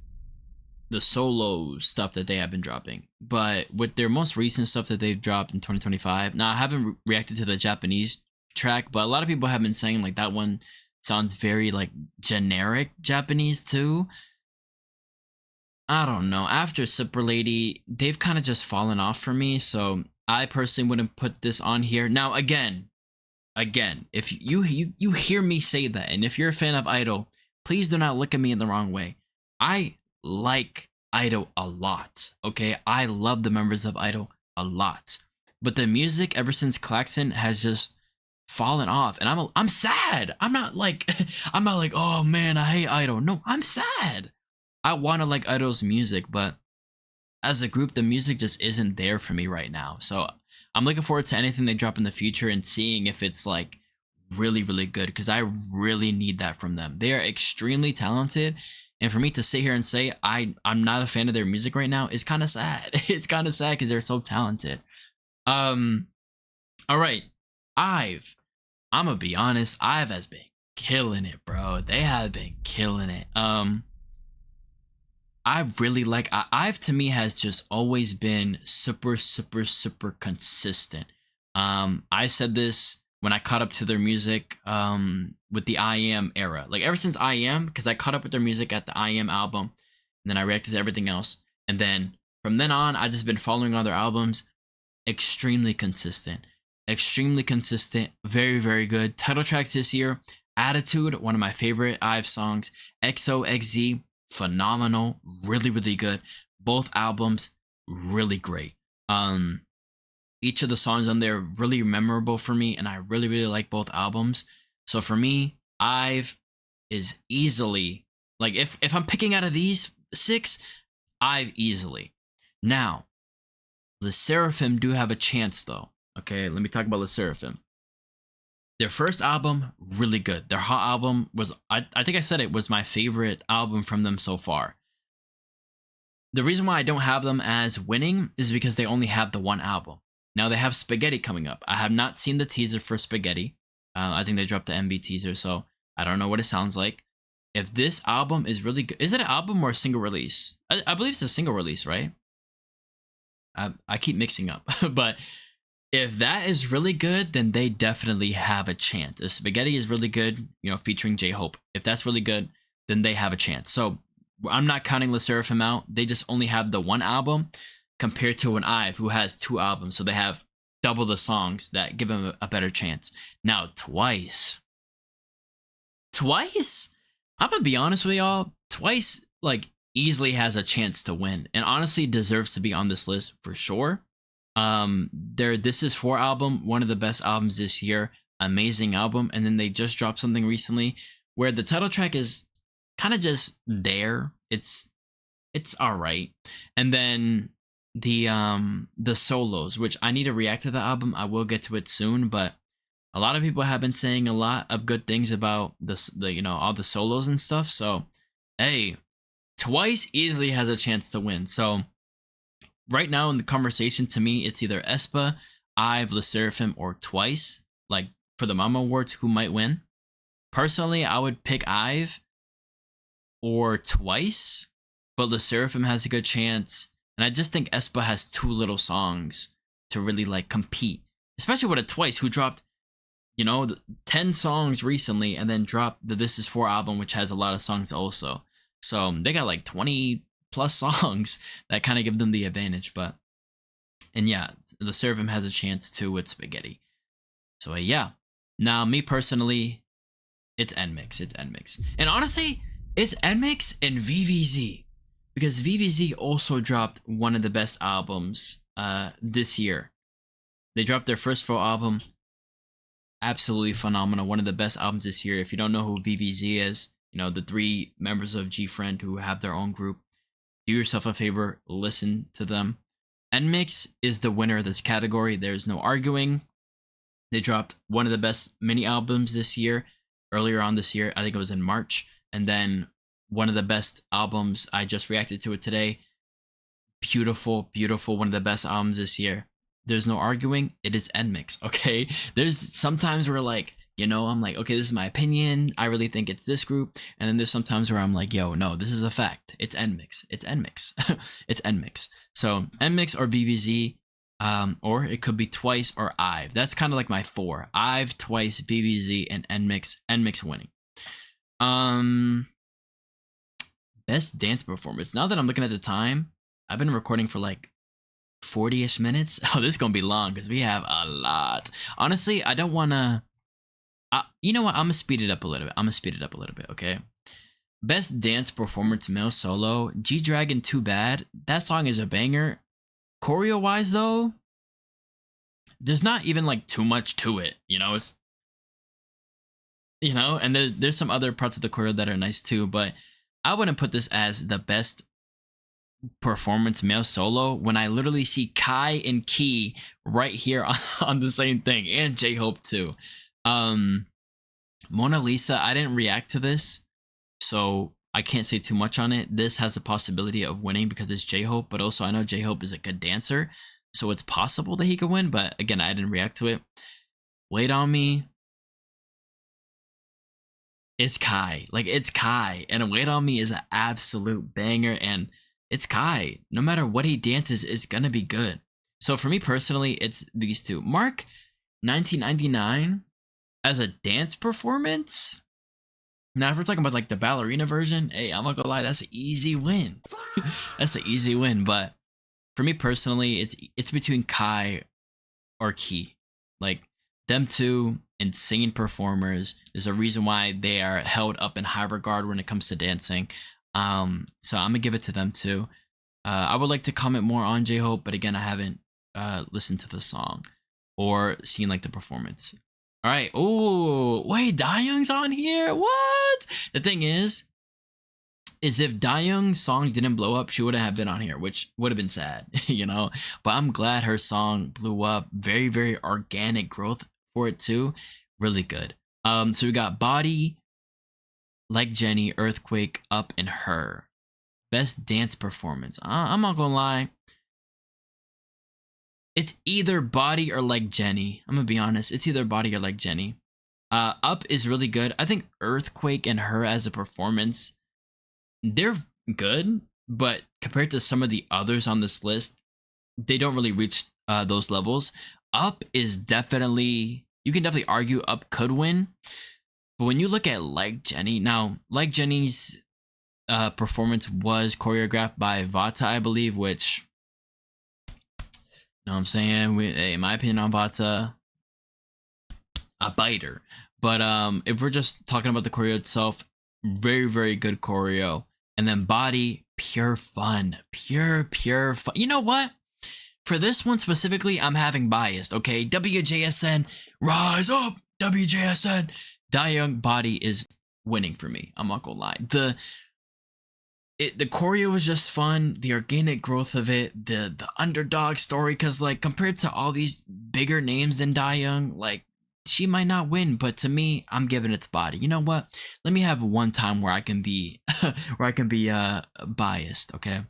the solo stuff that they have been dropping, but with their most recent stuff that they've dropped in 2025. Now, I haven't reacted to the Japanese track, but a lot of people have been saying like that one sounds very like generic Japanese too. I don't know. After Super Lady, they've kind of just fallen off for me, so I personally wouldn't put this on here. Now, again, if you hear me say that, and if you're a fan of Idol, please do not look at me in the wrong way. I like Idol a lot, okay? I love the members of Idol a lot. But the music ever since Klaxon has just fallen off, and I'm sad. I'm not like oh man, I hate Idol. No, I'm sad. I want to like Idol's music, but as a group, the music just isn't there for me right now. So I'm looking forward to anything they drop in the future and seeing if it's like really, really good, because I really need that from them. They are extremely talented, and for me to sit here and say I'm not a fan of their music right now is kind of sad. It's kind of sad because they're so talented. All right, I'm gonna be honest, IVE has been killing it, bro. They have been killing it. I really like IVE. To me, has just always been super consistent. I said this when I caught up to their music with the I Am era. Like ever since I Am, because I caught up with their music at the I Am album, and then I reacted to everything else. And then from then on, I just been following all their albums. Extremely consistent. Extremely consistent. Very, very good. Title tracks this year. Attitude, one of my favorite IVE songs. XOXZ, phenomenal. Really, really good. Both albums, really great. Each of the songs on there really memorable for me, and I really, really like both albums. So for me, IVE is easily, like, if I'm picking out of these 6, IVE easily. Now, the Seraphim do have a chance though. Okay, let me talk about the Seraphim. Their first album, really good. Their Hot album was, I think I said it was my favorite album from them so far. The reason why I don't have them as winning is because they only have the one album. Now they have Spaghetti coming up. I have not seen the teaser for Spaghetti. I think they dropped the MV teaser, so I don't know what it sounds like. If this album is really good, is it an album or a single release? I believe it's a single release, right? I keep mixing up, but if that is really good, then they definitely have a chance. If Spaghetti is really good, you know, featuring J-Hope, if that's really good, then they have a chance. So I'm not counting Le Sserafim out. They just only have the one album compared to an IVE who has 2 albums. So they have double the songs that give them a better chance. Now, Twice, I'm gonna be honest with y'all. Twice, like, easily has a chance to win, and honestly deserves to be on this list for sure. Their This Is For album, one of the best albums this year, amazing album. And then they just dropped something recently where the title track is kind of just there. It's all right. And then the solos, which I need to react to the album. I will get to it soon, but a lot of people have been saying a lot of good things about the all the solos and stuff. So hey, Twice easily has a chance to win. So right now in the conversation, to me, it's either aespa, IVE, LE SSERAFIM, or Twice. Like for the Mama Awards, who might win? Personally, I would pick IVE or Twice, but LE SSERAFIM has a good chance. And I just think aespa has too little songs to really like compete, especially with a Twice who dropped 10 songs recently and then dropped the This Is For album, which has a lot of songs also. So they got like 20 plus songs that kind of give them the advantage. And yeah, LE SSERAFIM has a chance too with Spaghetti. So yeah, now me personally, it's NMIX. It's NMIX. And honestly, it's NMIX and VVZ, because VVZ also dropped one of the best albums this year. They dropped their first full album. Absolutely phenomenal. One of the best albums this year. If you don't know who VVZ is, the 3 members of GFriend who have their own group, do yourself a favor, listen to them. NMIX is the winner of this category. There's no arguing. They dropped one of the best mini albums this year, earlier on this year. I think it was in March. And then one of the best albums, I just reacted to it today. Beautiful, beautiful. One of the best albums this year. There's no arguing. It is NMIX, okay? There's sometimes where like, I'm like, okay, this is my opinion. I really think it's this group. And then there's sometimes where I'm like, yo, no, this is a fact. It's NMIX. It's NMIX. It's NMIX. So NMIX or VVZ, or it could be Twice or IVE. That's kind of like my 4. IVE, Twice, VVZ, and NMIX. NMIX winning. Best dance performance. Now that I'm looking at the time, I've been recording for like 40-ish minutes. Oh, this is gonna be long because we have a lot. Honestly, I don't want to. You know what? I'm gonna speed it up a little bit. Okay. Best dance performance male solo. G-Dragon, Too Bad. That song is a banger. Choreo wise though, there's not even like too much to it. It's and there's some other parts of the choreo that are nice too, but I wouldn't put this as the best performance male solo when I literally see Kai and Key right here on the same thing, and J-Hope too. Mona Lisa, I didn't react to this, so I can't say too much on it. This has a possibility of winning because it's J-Hope, but also I know J-Hope is a good dancer, so it's possible that he could win, but again, I didn't react to it. Wait on Me, it's Kai. Like, it's Kai, and Wait on Me is an absolute banger, and it's Kai. No matter what he dances, it's gonna be good. So for me personally, it's these two. Mark 1999 as a dance performance. Now, if we're talking about like the ballerina version, hey, I'm not gonna lie, that's an easy win. That's an easy win. But for me personally, it's between Kai or Key. Like, them two, insane performers. There's a reason why they are held up in high regard when it comes to dancing. So I'm gonna give it to them too. I would like to comment more on J-Hope, but again, I haven't listened to the song or seen like the performance. All right. Oh, wait, Dayoung's on here. What? The thing is if Dayoung's song didn't blow up, she wouldn't have been on here, which would have been sad, But I'm glad her song blew up. Very, very organic growth for it too. Really good. So we got Body, Like Jenny, Earthquake, Up, and Her. Best dance performance. I'm not gonna lie. It's either Body or Like Jenny. I'm gonna be honest. It's either Body or Like Jenny. Up is really good. I think Earthquake and Her as a performance, they're good, but compared to some of the others on this list, they don't really reach those levels. Up is definitely, you can definitely argue Up could win. But when you look at Like Jenny, now, Like Jenny's performance was choreographed by Vata, I believe, which, know what I'm saying? In my opinion on Vata, a biter. But if we're just talking about the choreo itself, very, very good choreo. And then Body, pure fun. Pure fun. You know what? For this one specifically, I'm having biased, okay? WJSN, rise up, WJSN. Young Body is winning for me. I'm not gonna lie. The choreo was just fun. The organic growth of it, the underdog story, because like compared to all these bigger names than Young, like she might not win, but to me, I'm giving it to Body. You know what? Let me have one time where I can be biased, okay?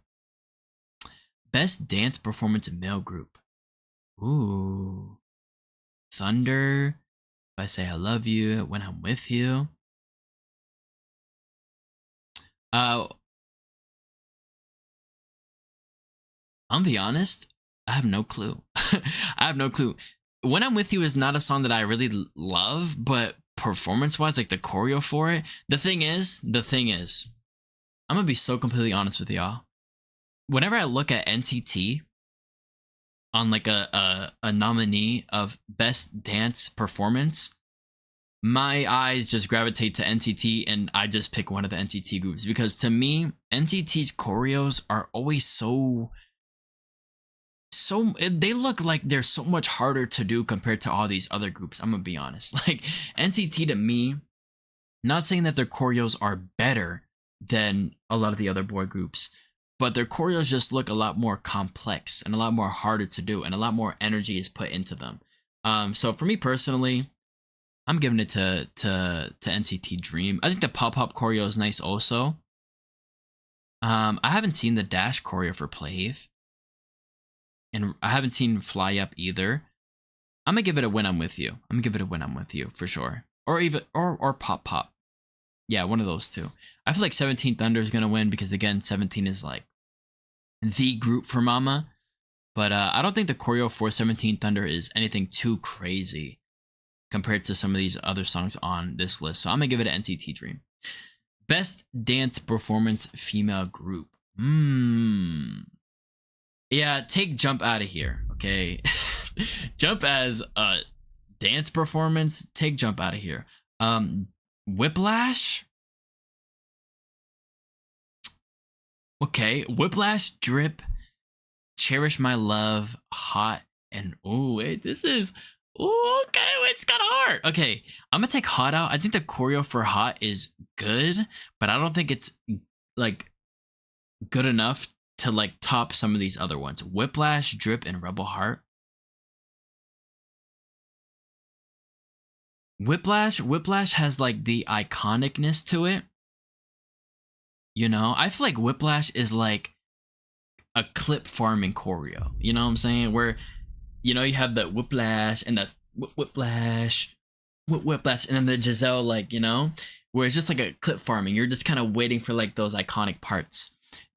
Best dance performance male group. Ooh. Thunder. If I say I love you when I'm with you. I'm gonna be honest, I have no clue. I have no clue. When I'm with you is not a song that I really love, but performance wise, like the choreo for it, the thing is, I'm gonna be so completely honest with y'all. Whenever I look at NCT on like a nominee of best dance performance, my eyes just gravitate to NCT and I just pick one of the NCT groups because to me, NCT's choreos are always so they look like they're so much harder to do compared to all these other groups. I'm gonna be honest. Like NCT to me, not saying that their choreos are better than a lot of the other boy groups, but their choreos just look a lot more complex and a lot more harder to do and a lot more energy is put into them. So for me personally, I'm giving it to NCT Dream. I think the pop choreo is nice also. I haven't seen the dash choreo for Plave. And I haven't seen Fly Up either. I'm gonna give it a When I'm With You. I'm gonna give it a When I'm With You for sure. Or even or Pop. Yeah, one of those two. I feel like 17 Thunder is gonna win because again, 17 is like the group for Mama. But I don't think the choreo for 17 Thunder is anything too crazy compared to some of these other songs on this list. So I'm gonna give it an NCT Dream. Best dance performance female group. Yeah, take Jump out of here, okay? Jump as a dance performance, take Jump out of here. Whiplash? Okay, Whiplash, Drip, Cherish My Love, Hot, and oh wait, this is okay, it's kind of hard. Okay, I'm gonna take Hot out. I think the choreo for Hot is good, but I don't think it's like good enough to like top some of these other ones. Whiplash, Drip, and Rebel Heart. Whiplash has like the iconicness to it. You know, I feel like Whiplash is like a clip farming choreo. You know what I'm saying? Where, you know, you have the Whiplash and the Whiplash, Whiplash, and then the Giselle, like, you know, where it's just like a clip farming. You're just kind of waiting for like those iconic parts.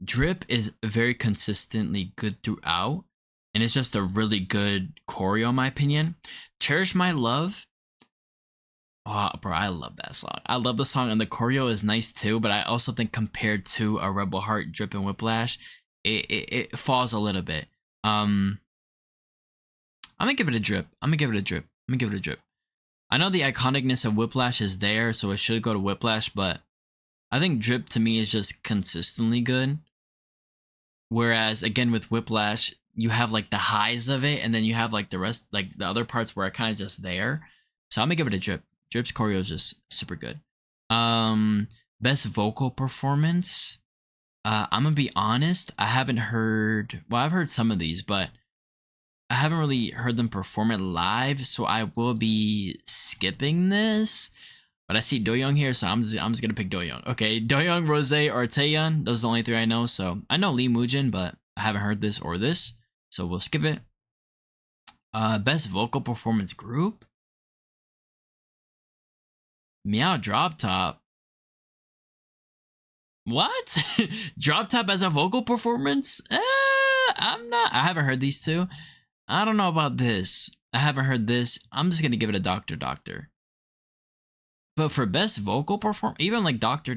Drip is very consistently good throughout, and it's just a really good choreo in my opinion. Cherish My Love. Oh, bro, I love that song. I love the song, and the choreo is nice too. But I also think compared to a Rebel Heart, Drip, and Whiplash, it falls a little bit. I'm gonna give it a Drip. I'm gonna give it a Drip. I'm gonna give it a Drip. I know the iconicness of Whiplash is there, so it should go to Whiplash. But I think Drip to me is just consistently good. Whereas again with Whiplash, you have like the highs of it, and then you have like the rest, like the other parts where I kind of just there. So I'm gonna give it a Drip. Drip's choreo is just super good. Best vocal performance. I'm gonna be honest. I haven't heard. Well, I've heard some of these, but I haven't really heard them perform it live. So I will be skipping this. But I see Doyoung here, so I'm just gonna pick Doyoung. Okay, Doyoung, Rose, or Taeyeon. Those are the only three I know. So I know Lee Moojin, but I haven't heard this or this. So we'll skip it. Best vocal performance group. Meow Drop Top. What? Drop Top as a vocal performance? I'm not. I haven't heard these two. I don't know about this. I haven't heard this. I'm just gonna give it a Doctor. But for best vocal perform, even like Doctor,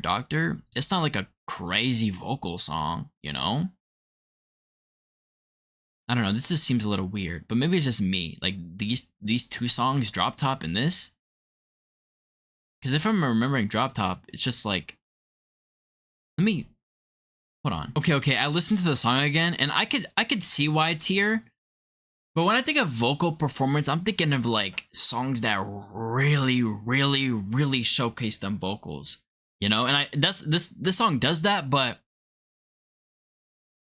it's not like a crazy vocal song, you know? I don't know. This just seems a little weird, but maybe it's just me. Like these two songs, Drop Top and this. Because if I'm remembering Drop Top, it's just like, let me Hold on. Okay. I listened to the song again, and I could see why it's here. But when I think of vocal performance, I'm thinking of like songs that really showcase them vocals. You know, and this song does that, but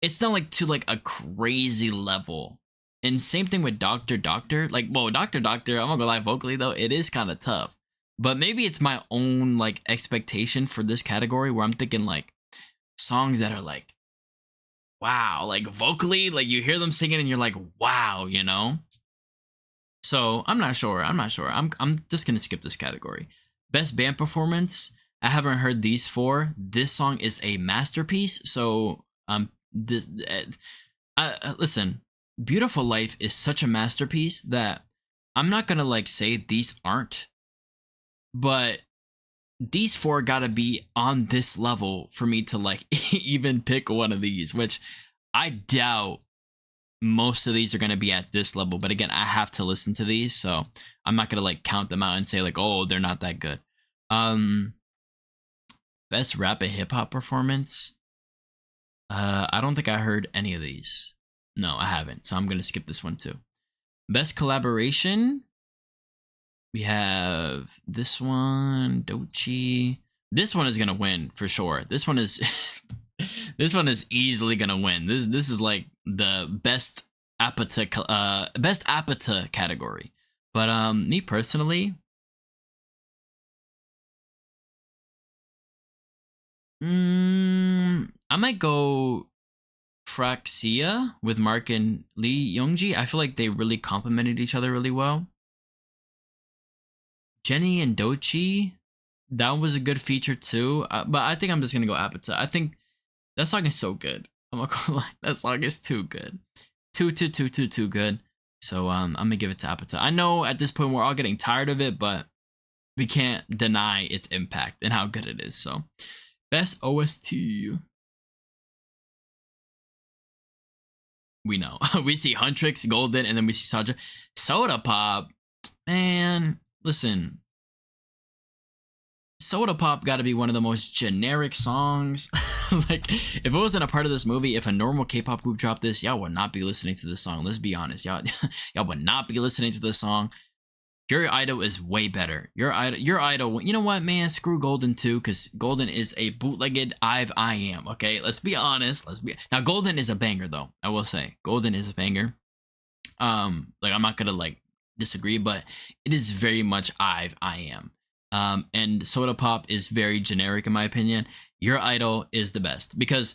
it's not like to like a crazy level. And same thing with Doctor Doctor. Like, whoa, Doctor Doctor, I'm not gonna lie, vocally though, it is kind of tough. But maybe it's my own like expectation for this category where I'm thinking like songs that are like, wow, like vocally, like you hear them singing and you're like, wow, you know? So I'm not sure. I'm just gonna skip this category. Best band performance. I haven't heard these four. This song is a masterpiece. So this, listen, Beautiful Life is such a masterpiece that I'm not gonna like say these aren't, but these four gotta be on this level for me to like even pick one of these, which I doubt most of these are gonna be at this level. But again, I have to listen to these, so I'm not gonna like count them out and say like, oh, they're not that good. Best rap and hip hop performance. I don't think I heard any of these. No, I haven't. So I'm gonna skip this one too. Best collaboration. We have this one, Dochi. This one is gonna win for sure. This one is this one is easily gonna win. This is like the best Apata category. But me personally, I might go Fraxia with Mark and Lee Youngji. I feel like they really complemented each other really well. Jenny and Dochi, that was a good feature too. But I think I'm just gonna go Apata. I think that song is so good. I'm not gonna lie, that song is too good, too good. So I'm gonna give it to Apata. I know at this point we're all getting tired of it, but we can't deny its impact and how good it is. So best OST. We know. We see Huntrix, Golden, and then we see Saja. Soda Pop, man, listen. Soda Pop got to be one of the most generic songs. Like, if it wasn't a part of this movie, if a normal K-pop group dropped this, y'all would not be listening to this song. Let's be honest, y'all would not be listening to this song. Your Idol is way better. Your Idol. You know what, man? Screw Golden too, because Golden is a bootlegged I Am. Okay, let's be honest. Now. Golden is a banger, though. I will say, Golden is a banger. Like I'm not gonna like disagree, but it is very much I Am. And Soda Pop is very generic in my opinion. Your Idol is the best because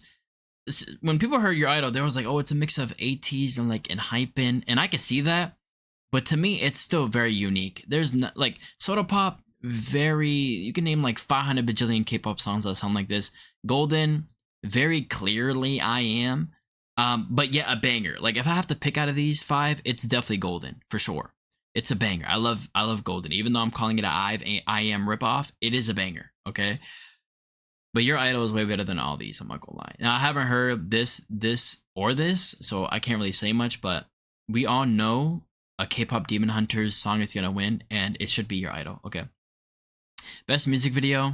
when people heard Your Idol, there was like, oh, it's a mix of ATs and like and hyping, and I can see that. But to me, it's still very unique. There's not like Soda Pop, you can name like 500 bajillion K-pop songs that sound like this. Golden, very clearly I Am. But yeah, a banger. Like if I have to pick out of these five, it's definitely Golden for sure. It's a banger. I love Golden. Even though I'm calling it a I Am ripoff, it is a banger. Okay. But Your Idol is way better than all these. I'm not gonna lie. Now I haven't heard this, or this, so I can't really say much. But we all know a K-pop Demon Hunters song is gonna win, and it should be Your Idol. Okay. Best music video,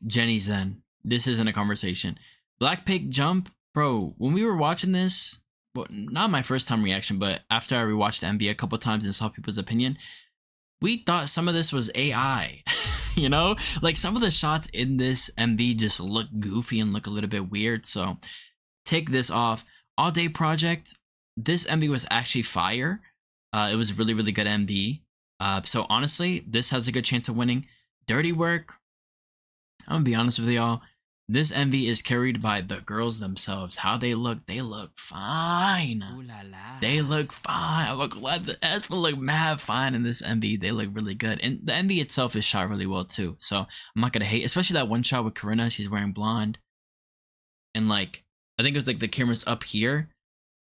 Jenny Zen. This isn't a conversation. Blackpink Jump, bro. When we were watching this, well, not my first time reaction, but after I rewatched the MV a couple times and saw people's opinion, we thought some of this was AI. You know, like some of the shots in this MV just look goofy and look a little bit weird. So take this off. All Day Project. This MV was actually fire. It was a really good MV. So honestly, this has a good chance of winning. Dirty Work. I'm gonna be honest with y'all. This MV is carried by the girls themselves. How they look fine. Ooh la la. They look fine. I'm glad the Espa look mad fine in this MV. They look really good. And the MV itself is shot really well too. So I'm not gonna hate, especially that one shot with Karina. She's wearing blonde. And like, I think it was like the camera's up here.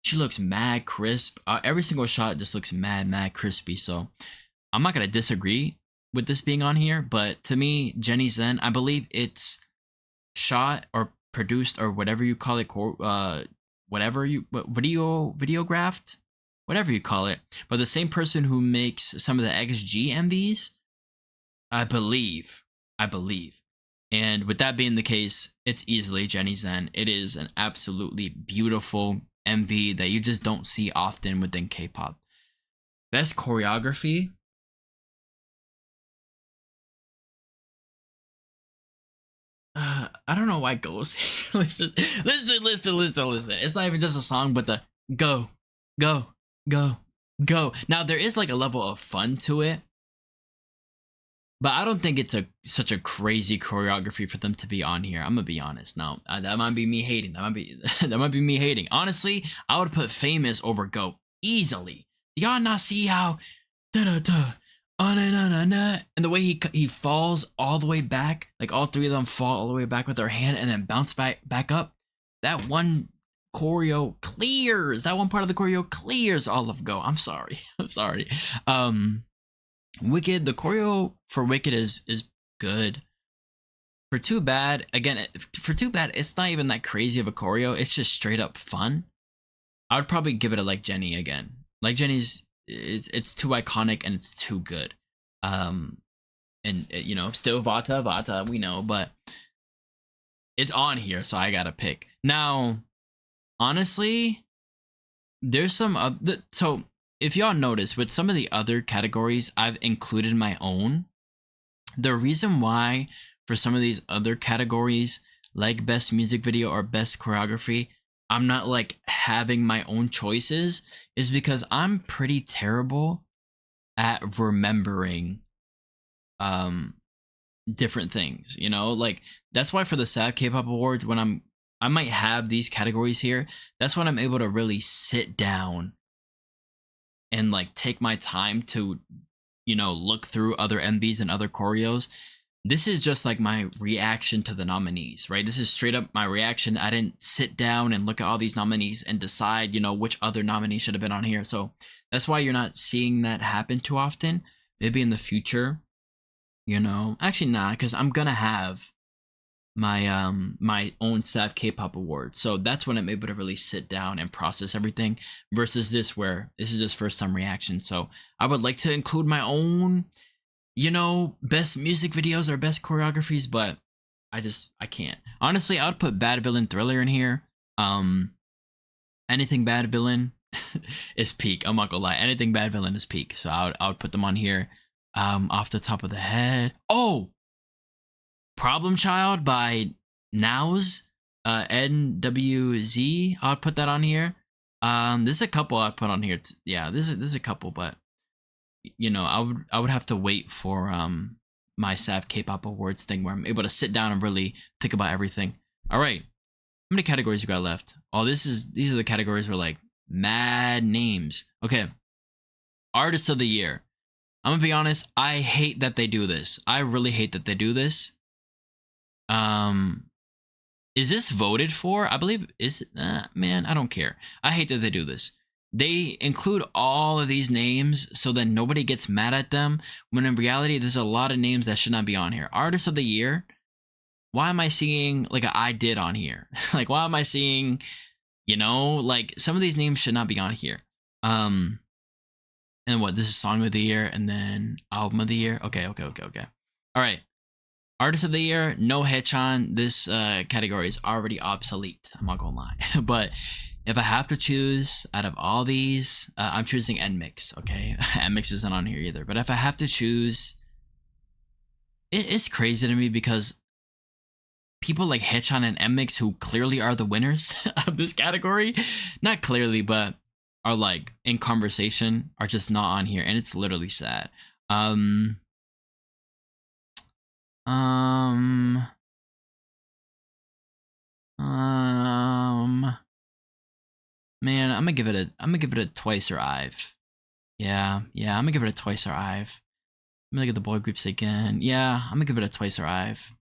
She looks mad crisp. Every single shot just looks mad crispy. So I'm not gonna disagree with this being on here. But to me, Jenny Zen, I believe it's shot or produced or whatever you call it, videographed, whatever you call it, but the same person who makes some of the XG MVs, I believe, And with that being the case, it's easily Jenny Zen. It is an absolutely beautiful MV that you just don't see often within K-pop. Best choreography. I don't know why goes. Listen. It's not even just a song, but the go, go, go, go. Now there is like a level of fun to it, but I don't think it's such a crazy choreography for them to be on here. I'm gonna be honest. Now that might be me hating. That might be me hating. Honestly, I would put Famous over Go easily. Y'all not see how da da da and the way he falls all the way back, like all three of them fall all the way back with their hand and then bounce back up. That one choreo clears. That one part of the choreo clears all of Go. I'm sorry. I'm sorry. Wicked, the choreo for Wicked is good. For Too Bad, again, for Too Bad, it's not even that crazy of a choreo. It's just straight up fun. I would probably give it a Like Jenny again. Like Jenny's, it's too iconic and it's too good. And you know, still Vata, we know, but it's on here, so I gotta pick. Now, honestly, there's some so if y'all notice, with some of the other categories, I've included my own. The reason why for some of these other categories, like best music video or best choreography, I'm not like having my own choices is because I'm pretty terrible at remembering different things, you know? Like that's why for the SAV K-pop awards, when I might have these categories here, that's when I'm able to really sit down and like take my time to, you know, look through other MVs and other choreos. This is just like my reaction to the nominees, right? This is straight up my reaction. I didn't sit down and look at all these nominees and decide, you know, which other nominees should have been on here. So that's why you're not seeing that happen too often. Maybe in the future, you know, actually nah, because I'm gonna have my my own SAV K-pop award, so that's when I'm able to really sit down and process everything, versus this where this is just first time reaction. So I would like to include my own, you know, best music videos or best choreographies, but I can't. Honestly, I would put Bad Villain Thriller in here. Anything Bad Villain is peak. I'm not gonna lie, anything Bad Villain is peak, so I would put them on here. Off the top of the head, oh, Problem Child by Nows, NWZ. I'll put that on here. There's a couple I'd put on here. Yeah, there's a couple, but you know, I would have to wait for my SAV K-pop awards thing where I'm able to sit down and really think about everything. All right, how many categories you got left? Oh, these are the categories where like mad names. Okay, Artist of the Year. I'm gonna be honest. I hate that they do this. I really hate that they do this. Is this voted for? I believe is man, I don't care. I hate that they do this. They include all of these names so that nobody gets mad at them, when in reality there's a lot of names that should not be on here. Artist of the Year. Why am I seeing like a I Did on here? Like why am I seeing, you know, like some of these names should not be on here. And what, this is Song of the Year and then Album of the Year. Okay. All right. Artist of the Year, no Haechan. This category is already obsolete. I'm not gonna lie. But if I have to choose out of all these, I'm choosing NMIX. Okay, NMIX isn't on here either. But if I have to choose, it's crazy to me because people like Haechan and NMIX, who clearly are the winners of this category, not clearly, but are like in conversation, are just not on here, and it's literally sad. Man, I'm gonna give it a Twice or Ive. Yeah, I'm gonna give it a Twice or Ive. Let me look at the boy groups again. Yeah, I'm gonna give it a Twice or Ive.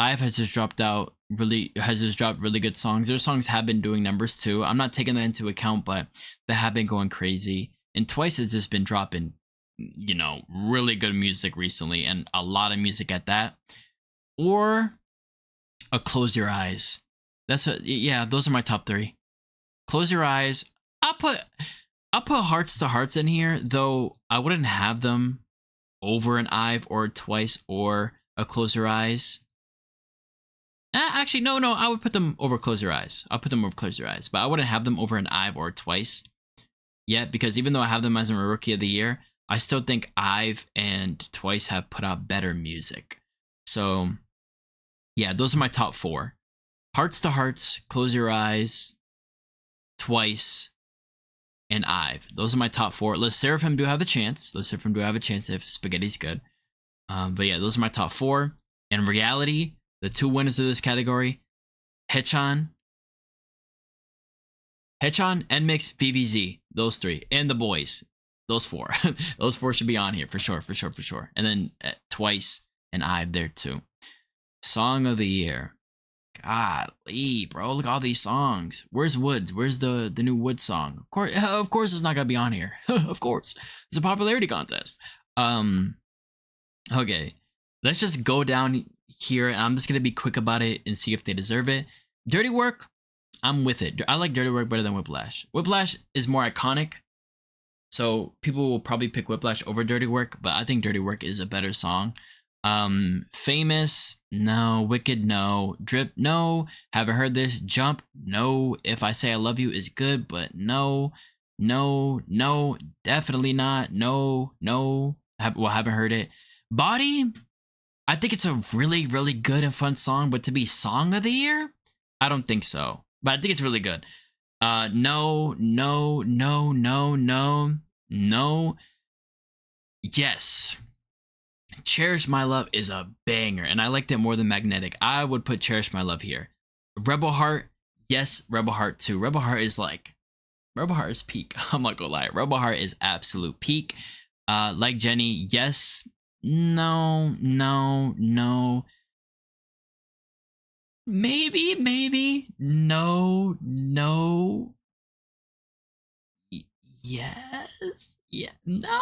Ive has just dropped really good songs. Their songs have been doing numbers too. I'm not taking that into account, but they have been going crazy. And Twice has just been dropping, you know, really good music recently, and a lot of music at that. Or a Close Your Eyes. Yeah, those are my top three. Close Your Eyes. I'll put Hearts to Hearts in here, though I wouldn't have them over an Ive or Twice or a Close Your Eyes. Actually, no, I would put them over Close Your Eyes. I'll put them over Close Your Eyes, but I wouldn't have them over an I've or Twice yet, because even though I have them as a Rookie of the Year, I still think I've and Twice have put out better music. So, yeah, those are my top 4. Hearts to Hearts, Close Your Eyes, Twice, and I've. Those are my top 4. Les Seraphim do have a chance. Les Seraphim do have a chance if Spaghetti's good. But yeah, those are my top 4. In reality, the 2 winners of this category, Haechan, NMIXX, VVZ, those 3, and the boys, those 4. Those 4 should be on here for sure. And then Twice and I've there too. Song of the Year. Golly, bro, look at all these songs. Where's Woods? Where's the new Woods song? Of course it's not gonna be on here. Of course. It's a popularity contest. Okay. Let's just go down here. I'm just gonna be quick about it and see if they deserve it. Dirty Work, I'm with it. I like Dirty Work better than Whiplash. Whiplash is more iconic, so people will probably pick Whiplash over Dirty Work, but I think Dirty Work is a better song. Famous, no. Wicked, no. Drip, no. Haven't heard this. Jump, no. If I Say I Love You is good, but no, definitely not. No. Haven't heard it. Body, I think it's a really, really good and fun song, but to be Song of the Year, I don't think so. But I think it's really good. No. Yes. Cherish My Love is a banger, and I liked it more than Magnetic. I would put Cherish My Love here. Rebel Heart, yes. Rebel Heart too. Rebel Heart is peak. I'm not gonna lie. Rebel Heart is absolute peak. Like Jenny, yes. No. Maybe. No. Yes. Yeah. No.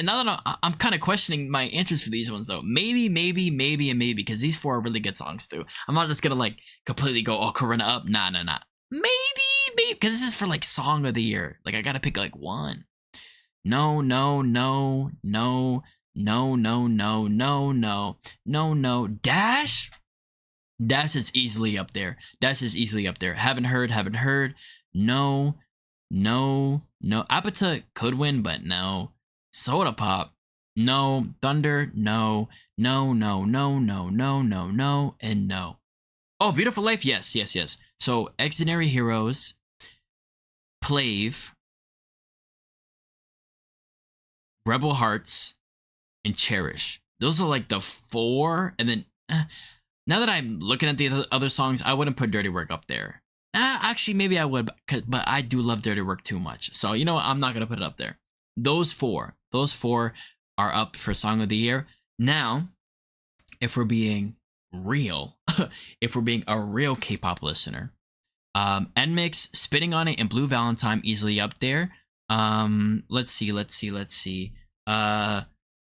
Now that I'm kind of questioning my answers for these ones though. Maybe, and maybe, because these 4 are really good songs too. I'm not just gonna like completely go all Corinna up. Nah. Maybe, because this is for like Song of the Year. Like I gotta pick like one. No. Dash is easily up there. Haven't heard. No. Appetite could win, but no. Soda Pop, no. Thunder, no, and no. Oh, Beautiful Life, yes. So Extraordinary Heroes, Plave, Rebel Hearts, and Cherish. Those are like the 4. And then now that I'm looking at the other songs, I wouldn't put Dirty Work up there. Actually, maybe I would, but I do love Dirty Work too much. So you know what? I'm not gonna put it up there. Those 4 are up for Song of the Year. Now, if we're being real, if we're being a real K-pop listener, NMIXX, Spitting on It, and Blue Valentine easily up there. Let's see.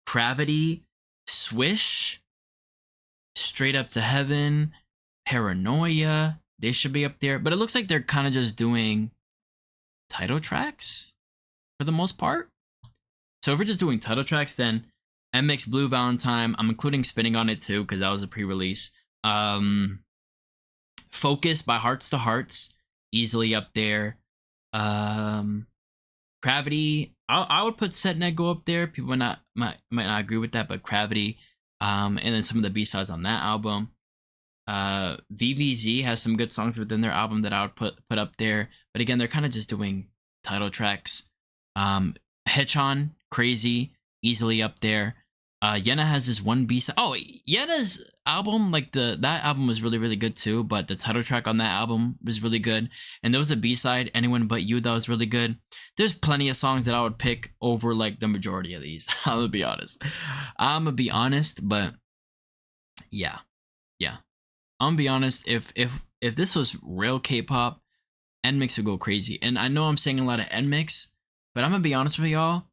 Gravity, Swish, Straight Up to Heaven, Paranoia, they should be up there. But it looks like they're kind of just doing title tracks for the most part. So if we're just doing title tracks, then NMIXX, Blue Valentine, I'm including Spinning on It too, because that was a pre-release. Focus by Hearts to Hearts, easily up there. Gravity, I would put Set Net Go up there. People might not agree with that, but Gravity, and then some of the B-sides on that album. VVZ has some good songs within their album that I would put up there, but again, they're kind of just doing title tracks. Haechan, Crazy, easily up there. Yena has this one B-side. Oh, Yena's album, like that album was really, really good too, but the title track on that album was really good. And there was a B-side, Anyone But You, that was really good. There's plenty of songs that I would pick over like the majority of these. I'm gonna be honest, but yeah. I'm gonna be honest, if this was real K-pop, NMIXX would go crazy. And I know I'm saying a lot of NMIXX, but I'm gonna be honest with y'all.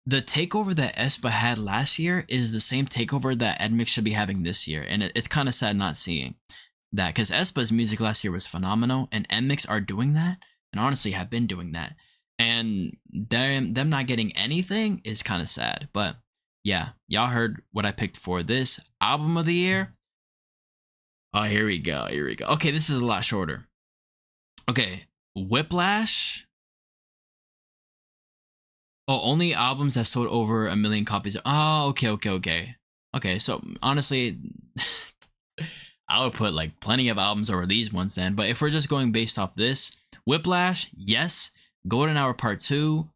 The takeover that aespa had last year is the same takeover that NMIXX should be having this year, and it's kind of sad not seeing that, because aespa's music last year was phenomenal, and NMIXX are doing that, and honestly have been doing that, and them not getting anything is kind of sad. But yeah, y'all heard what I picked for this album of the year. Oh, here we go. Here we go. Okay, this is a lot shorter. Okay, Whiplash. Oh, only albums that sold over 1 million copies. Oh, okay. Okay, so honestly, I would put like plenty of albums over these ones then. But if we're just going based off this, Whiplash, yes. Golden Hour Part 2,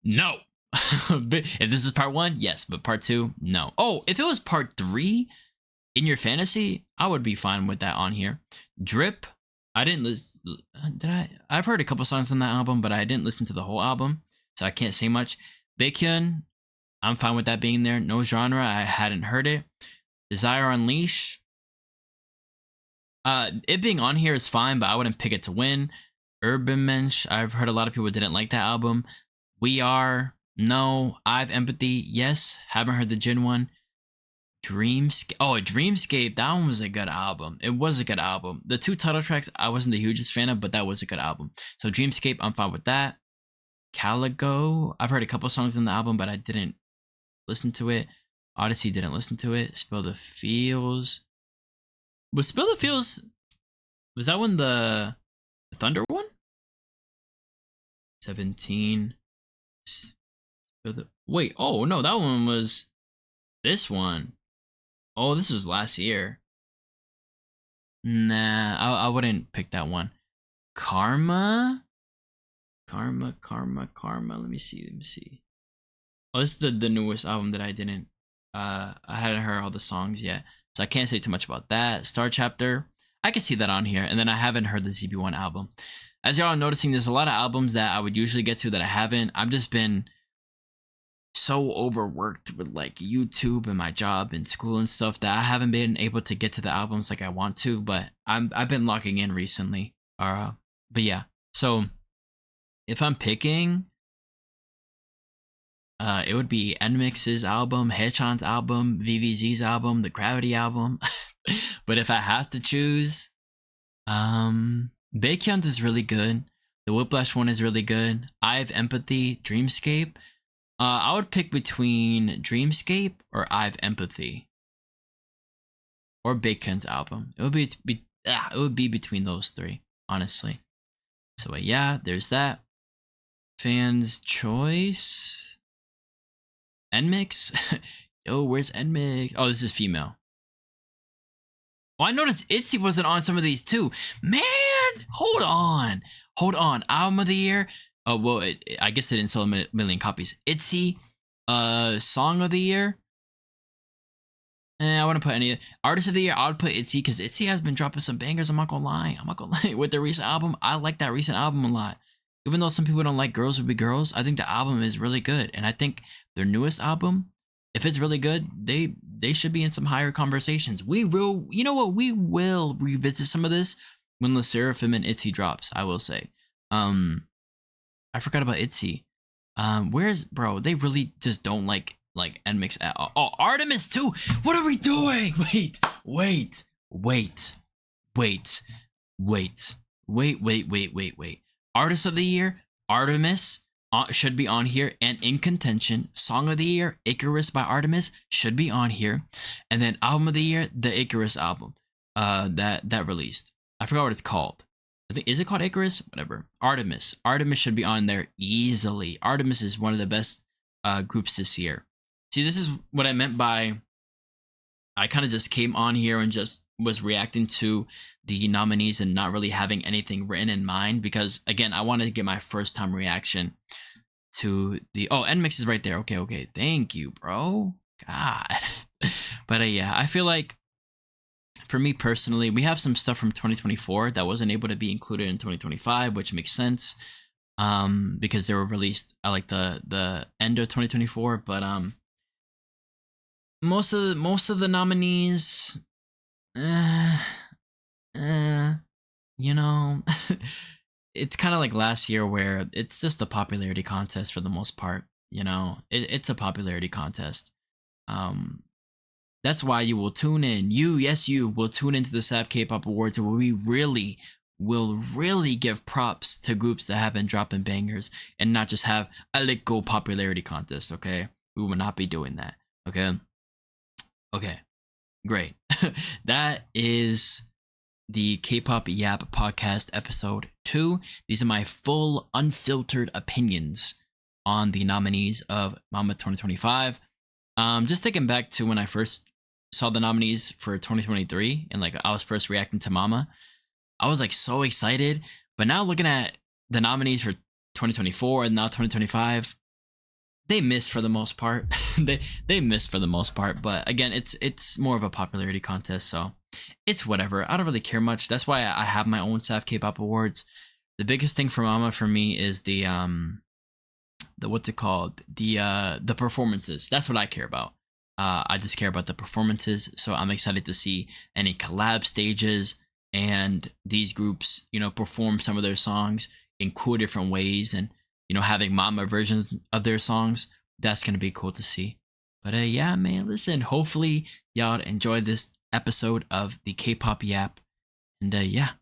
no. If this is part 1, yes, but part 2, no. Oh, if it was part 3 in your fantasy, I would be fine with that on here. Drip, I didn't listen. Did I? I've heard a couple songs on that album, but I didn't listen to the whole album, so I can't say much. Baekhyun, I'm fine with that being there. No Genre, I hadn't heard it. Desire Unleash, it being on here is fine, but I wouldn't pick it to win. Urban Mensch, I've heard a lot of people didn't like that album. We Are, no. I've Empathy, yes. Haven't heard the Jin one. Dreamscape, Dreamscape, that one was a good album. It was a good album. The 2 title tracks I wasn't the hugest fan of, but that was a good album. So Dreamscape, I'm fine with that. Caligo, I've heard a couple songs in the album, but I didn't listen to it. Odyssey, didn't listen to it. Spill the Feels. Was Spill the Feels, was that one the Thunder one? 17. Wait, oh no, that one was this one. Oh, this was last year. Nah, I wouldn't pick that one. Karma. Let me see. Oh, this is the newest album that I didn't. I hadn't heard all the songs yet, so I can't say too much about that. Star Chapter, I can see that on here, and then I haven't heard the ZB1 album. As y'all are noticing, there's a lot of albums that I would usually get to that I haven't. I've just been so overworked with like YouTube and my job and school and stuff that I haven't been able to get to the albums like I want to, but I've been locking in recently. But yeah. So if I'm picking, it would be NMIX's album, Haechan's album, VVZ's album, the Gravity album. But if I have to choose, Baekhyun's is really good. The Whiplash one is really good. I've Empathy, Dreamscape. I would pick between Dreamscape or I've Empathy, or Baekhyun's album. It would be between those 3, honestly. So yeah, there's that. Fans' choice. NMIX. Yo, where's NMIX? Oh, this is female. Oh, I noticed ITZY wasn't on some of these too. Man, hold on. Album of the year. Oh, well, I guess it didn't sell 1 million copies. ITZY, Song of the Year. I wouldn't put any. Artist of the Year, I would put ITZY, because ITZY has been dropping some bangers. I'm not gonna lie. With their recent album, I like that recent album a lot. Even though some people don't like Girls Would Be Girls, I think the album is really good. And I think their newest album, if it's really good, they should be in some higher conversations. You know what? We will revisit some of this when Le Seraphim and ITZY drops, I will say. I forgot about ITZY. Where's, bro? They really just don't like NMIX at all. Oh, Artemis too. What are we doing? Wait. Artist of the Year, Artemis should be on here and in contention. Song of the Year, Icarus by Artemis should be on here, and then Album of the Year, the Icarus album, that released. I forgot what it's called. I think, is it called Icarus? Whatever. Artemis should be on there easily. Artemis is one of the best groups this year. See, this is what I meant by I kind of just came on here and just was reacting to the nominees and not really having anything written in mind, because again, I wanted to get my first time reaction to the NMIX is right there. Okay, thank you, bro. God. But yeah, I feel like for me personally, we have some stuff from 2024 that wasn't able to be included in 2025, which makes sense, because they were released at like the end of 2024. But most of the nominees, you know, it's kind of like last year where it's just a popularity contest for the most part. You know, it's a popularity contest. That's why you will tune in. You will tune into the SAF K-pop Awards, where we really, will really give props to groups that have been dropping bangers and not just have a little popularity contest. Okay, we will not be doing that. Okay. Okay. Great. That is the K-pop Yap podcast episode 2. These are my full unfiltered opinions on the nominees of Mama 2025. Just thinking back to when I first saw the nominees for 2023 and like I was first reacting to Mama, I was like so excited. But now looking at the nominees for 2024 and now 2025, they missed for the most part. they missed for the most part. But again, it's more of a popularity contest, so it's whatever. I don't really care much. That's why I have my own SAF K-pop awards. The biggest thing for Mama for me is the what's it called, the performances. That's what I care about. I just care about the performances, so I'm excited to see any collab stages and these groups, perform some of their songs in cool different ways, and having Mama versions of their songs. That's gonna be cool to see. But yeah, man, listen. Hopefully, y'all enjoyed this episode of the K-pop Yap, and yeah,